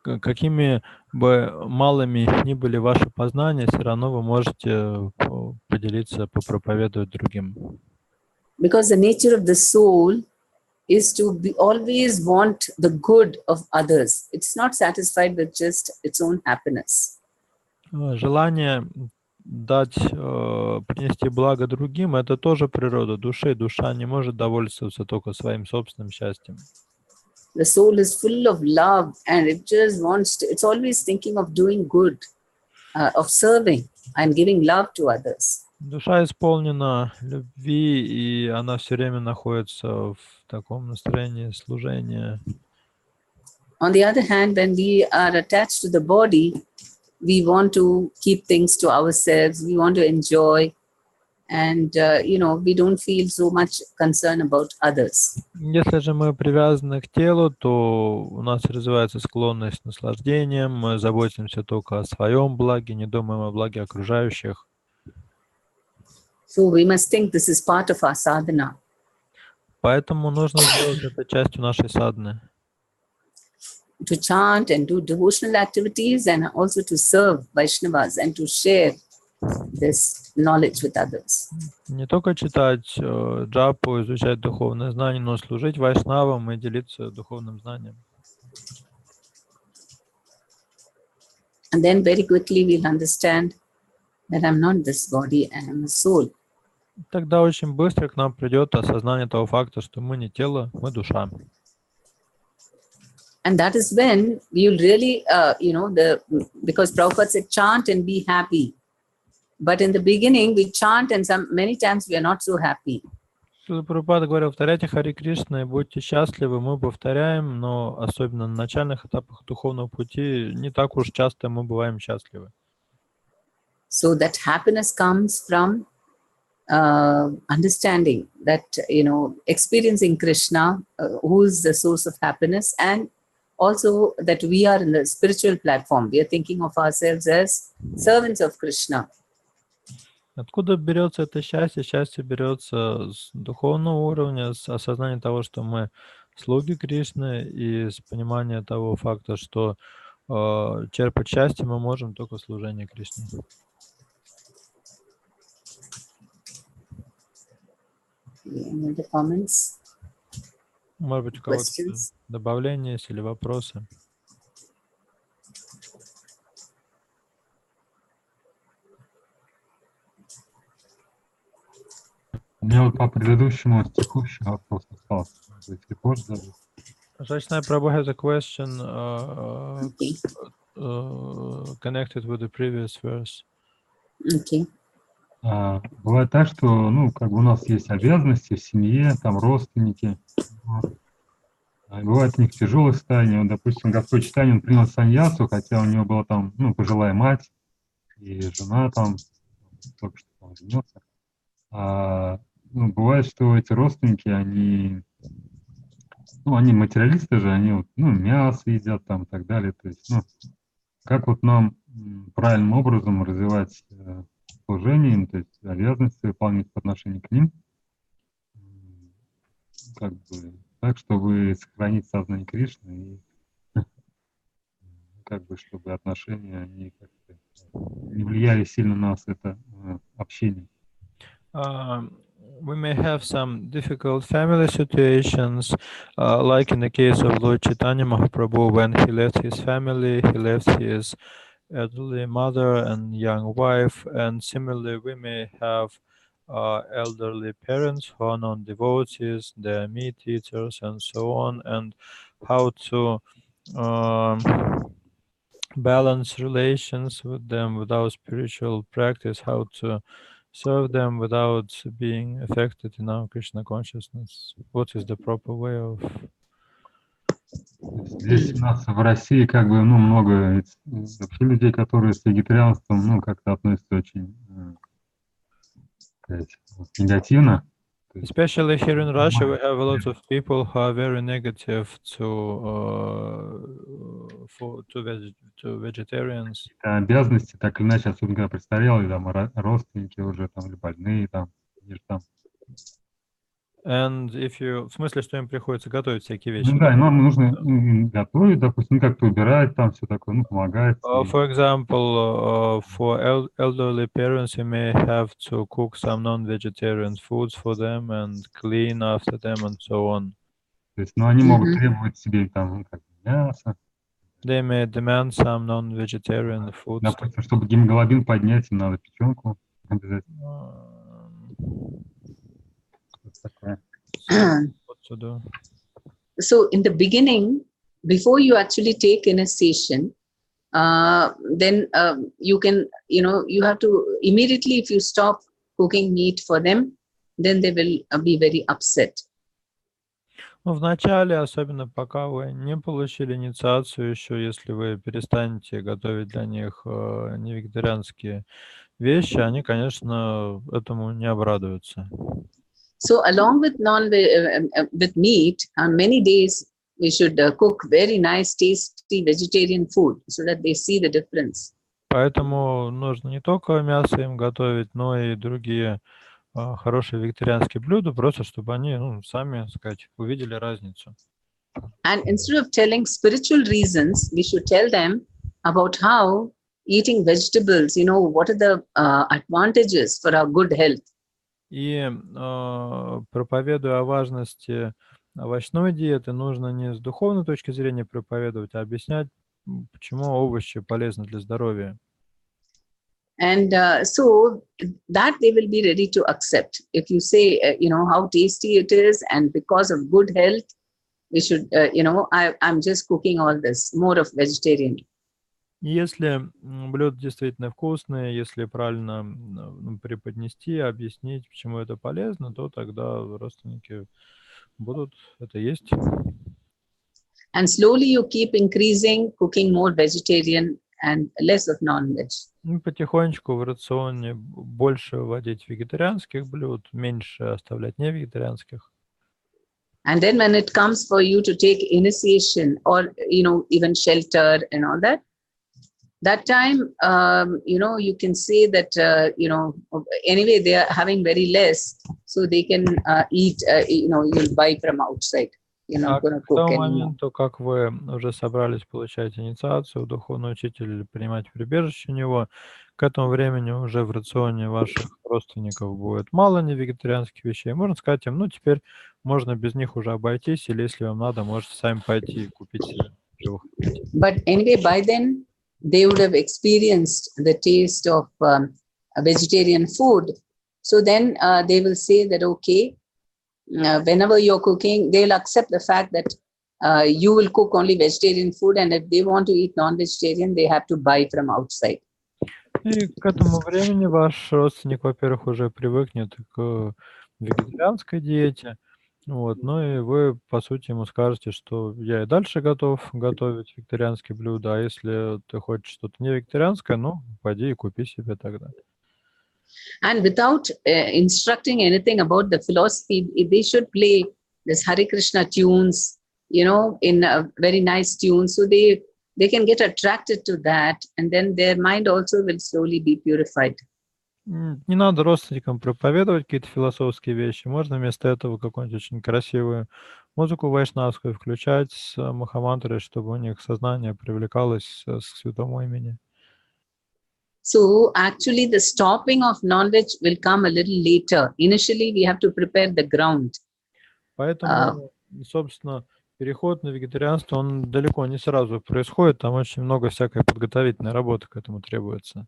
Какими бы малыми ни были ваши познания, все равно вы можете поделиться, попроповедовать другим. Because the nature of the soul is to always want the good of others. It's not satisfied with just its own happiness. Желание дать, принести благо другим — это тоже природа души. Душа не может довольствоваться только своим собственным счастьем. The soul is full of love, and it just wants to, it's always thinking of doing good, of serving and giving love to others. Душа исполнена любви, и она все время находится в таком настроении служения. On the other hand, when we are attached to the body, we want to keep things to ourselves, we want to enjoy, and we don't feel so much concern about others. Если же мы привязаны к телу, то у нас развивается склонность к наслаждениям, мы заботимся только о своем благе, не думаем о благе окружающих. So we must think this is part of our sadhana. Поэтому нужно сделать это частью нашей садханы. To chant and do devotional activities, and also to serve Vaishnavas and to share this knowledge with others. Не только читать джапу, изучать духовное знание, но служить вайшнавам и делиться духовным знанием. And then very quickly we'll understand that I'm not this body, I am a soul. Тогда очень быстро к нам придет осознание того факта, что мы не тело, мы душа. And that is when you'll really, because Prabhupada said, chant and be happy. But in the beginning, we chant and many times we are not so happy. Прабхупада говорил, повторяйте Хари Кришна и будьте счастливы. Мы повторяем, но особенно на начальных этапах духовного пути не так уж часто мы бываем счастливы. So that happiness comes from understanding that, experiencing Krishna, who is the source of happiness, and also that we are in the spiritual platform. We are thinking of ourselves as servants of Krishna. Откуда берется это счастье? Счастье берется с духовного уровня, с осознания того, что мы слуги Кришны, и с понимания того факта, что черпать счастье мы можем только в служении Кришне. Any other comments? Может быть, у кого-то добавления есть или вопросы? У меня вот по предыдущему текущему вопросу остался. Если позже даже. Rajna Prabhu has a question connected with the previous verse. Okay. Бывает так, что, ну, как бы у нас есть обязанности в семье, там родственники. Бывает у них тяжелое состояние. Вот, допустим, Господь читание, он принял саньясу, хотя у него была там, ну, пожилая мать и жена там, только что там женился. Ну, бывает, что эти родственники, они материалисты же, они вот, ну, мясо едят там и так далее. То есть, ну, как вот нам правильным образом развивать служение им, то есть обязанности выполнять по отношению к ним, как бы так, чтобы сохранить сознание Кришны и как бы чтобы отношения они как-то не влияли сильно на нас, это общение. We may have some difficult family situations, like in the case of Lord Chaitanya Mahaprabhu, when he left his family, he left his elderly mother and young wife, and similarly we may have elderly parents who are non-devotees, they are meat eaters and so on, and how to balance relations with them without spiritual practice, how to serve them without being affected in our Krishna consciousness. What is the proper way of... Здесь у нас в России как бы, ну, много вообще людей, которые с вегетарианством, ну, как-то относятся очень негативно. Especially here in Russia, we have a lot of people who are very negative to vegetarians. Обязанности, так или иначе, особенно когда престарелые, там, родственники уже, там, или больные, там, или там. And if you, в смысле, что им приходится готовить всякие вещи. Ну да, и нам нужно готовить, допустим, как-то убирать, там, все такое, ну, помогать. For example, for elderly parents, you may have to cook some non-vegetarian foods for them and clean after them and so on. То есть, ну, они могут требовать себе, там, ну, как мясо. They may demand some non-vegetarian foods. Допустим, чтобы гемоглобин поднять, им надо печенку обязательно. So in the beginning, before you actually take initiation, then you can, you have to immediately, if you stop cooking meat for them, then they will be very upset. Ну, вначале, особенно пока вы не получили инициацию еще, если вы перестанете готовить для них невегетарианские вещи, они, конечно, этому не обрадуются. So along with with meat, on many days we should cook very nice, tasty vegetarian food so that they see the difference. Поэтому нужно не только мясо им готовить, но и другие хорошие вегетарианские блюда, просто чтобы они, сами, сказать, увидели разницу. And instead of telling spiritual reasons, we should tell them about how eating vegetables, what are the advantages for our good health. И проповедуя о важности овощной диеты, нужно не с духовной точки зрения проповедовать, а объяснять, почему овощи полезны для здоровья. And so that they will be ready to accept. If you say, how tasty it is, and because of good health, we should, I'm just cooking all this, more of vegetarian. Если блюдо действительно вкусное, если правильно преподнести, объяснить, почему это полезно, то тогда родственники будут это есть. And slowly you keep increasing, cooking more vegetarian and less of non-veg. Потихонечку в рационе больше вводить вегетарианских блюд, меньше оставлять невегетарианских. And then when it comes for you to take initiation or, even shelter and all that, that time, you can say that, anyway, they are having very less, so they can eat, you'll buy from outside. You're not going to cook к тому anymore. моменту, как вы уже собрались получать инициацию, духовный учитель или принимать прибежище у него, к этому времени уже в рационе ваших родственников будет мало невегетарианских вещей. Можно сказать им, теперь можно без них уже обойтись, или если вам надо, можете сами пойти и купить себе, что вы хотите. But anyway, by then, they would have experienced the taste of vegetarian food. So then they will say that, okay, whenever you're cooking, they'll accept the fact that you will cook only vegetarian food, and if they want to eat non-vegetarian, they have to buy from outside. И к этому времени ваш родственник, во-первых, уже привыкнет к вегетарианской диете, вот, ну и вы, по сути, ему скажете, что я и дальше готов готовить вегетарианские блюда, а если ты хочешь что-то не вегетарианское, ну, пойди и купи себе тогда. And without instructing anything about the philosophy, they should play this Hare Krishna tunes, you know, in a very nice tune. So they can get attracted to that, and then their mind also will slowly be purified. Не надо родственникам проповедовать какие-то философские вещи. Можно вместо этого какую-нибудь очень красивую музыку вайшнавскую включать с махамантрой, чтобы у них сознание привлекалось к святому имени. So actually the stopping of non-veg will come a little later. Initially, we have to prepare the ground. Поэтому, собственно, переход на вегетарианство, он далеко не сразу происходит. Там очень много всякой подготовительной работы к этому требуется.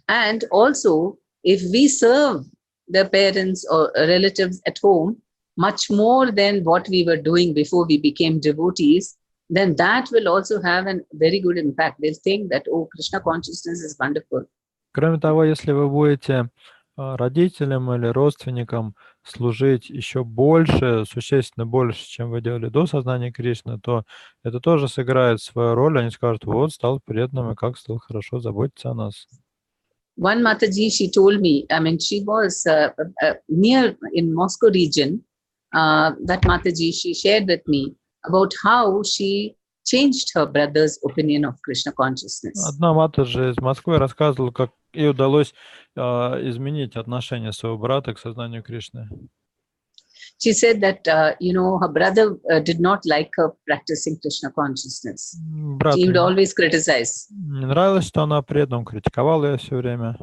And also, if we serve the parents or relatives at home much more than what we were doing before we became devotees, then that will also have a very good impact. They'll think that, oh, Krishna consciousness is wonderful. Кроме того, если вы будете родителям или родственникам служить еще больше, существенно больше, чем вы делали до сознания Кришны, то это тоже сыграет свою роль. Они скажут, вот, стал преданным, и как стал хорошо заботиться о нас. One Mataji, she told me, I mean, she was near in Moscow region. That Mataji, she shared with me about how she changed her brother's opinion of Krishna consciousness. Одна Матаджи из Москвы рассказывала, как ей удалось изменить отношение своего брата к сознанию Кришны. She said that, you know, her brother did not like her practicing Krishna consciousness. Брату He would always criticize. не нравилось, что она преданным, критиковала ее все время.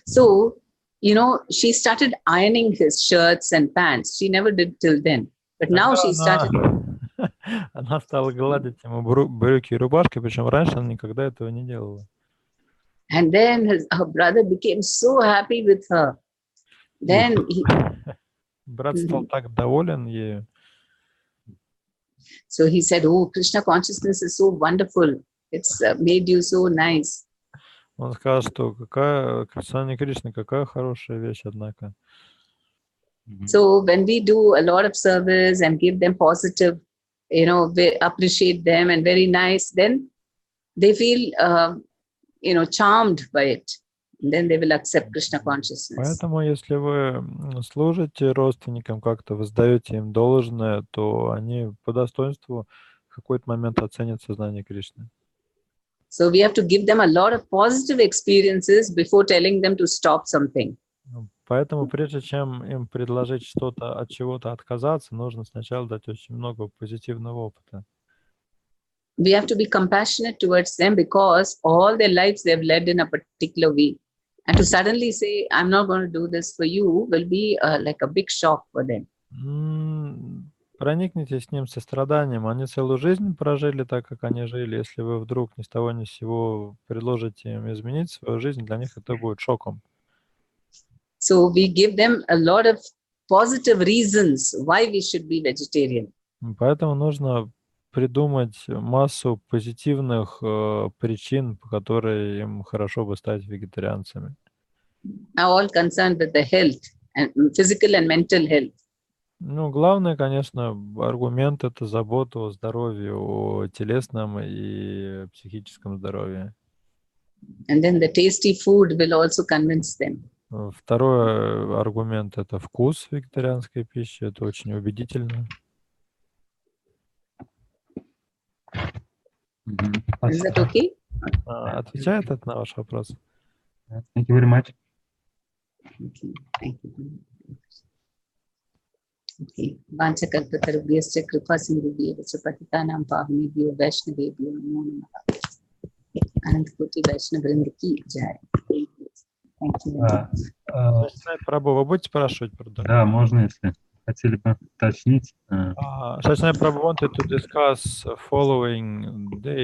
So, you know, she started ironing his shirts and pants. She never did till then. But now she started. Она стала гладить ему брюки и рубашки, причем раньше она никогда этого не делала. And then her brother became so happy with her. Then Брат стал так доволен ею. So he said, oh, Krishna consciousness is so wonderful. It's made you so nice. Он сказал, что сознание Кришны, какая хорошая вещь, однако. So when we do a lot of service and give them positive, you know, we appreciate them and very nice, then they feel, you know, charmed by it. And then they will accept Krishna consciousness. Поэтому, если вы служите родственникам, как-то воздаете им должное, то они по достоинству в какой-то момент оценят сознание Кришны. So we have to give them a lot of positive experiences before telling them to stop something. Поэтому, прежде чем им предложить что-то, от чего-то отказаться, нужно сначала дать очень много позитивного опыта. We have to be compassionate towards them because all their lives they've led in a particular way. And to suddenly say, I'm not going to do this for you, will be like a big shock for them. Проникните с ним состраданием. Они целую жизнь прожили так, как они жили. Если вы вдруг ни с того ни с сего предложите им изменить свою жизнь, для них это будет шоком. So we give them a lot of positive reasons why we should be vegetarian. Поэтому нужно придумать массу позитивных причин, по которым им хорошо бы стать вегетарианцами. All concerned with the health, and physical and mental health. Ну, главное, конечно, аргумент — это забота о здоровье, о телесном и психическом здоровье. And then the tasty food will also convince them. Второй аргумент — это вкус вегетарианской пищи. Это очень убедительно. Is that okay? Отвечает это на ваш вопрос? Thank you very much. Okay, thank you. Okay. Vanchakalpatarubhyascha kripasindhubhyev cha patitanam pavanebhyo vaishnavebhyo namo namaha. Anantakoti Vaishnavrinda ki jai. Thank you very much. Прабhu, вы будете спрашивать, пардон? Да, можно, если хотели бы уточнить. Shashanai Prabhu wanted to discuss following date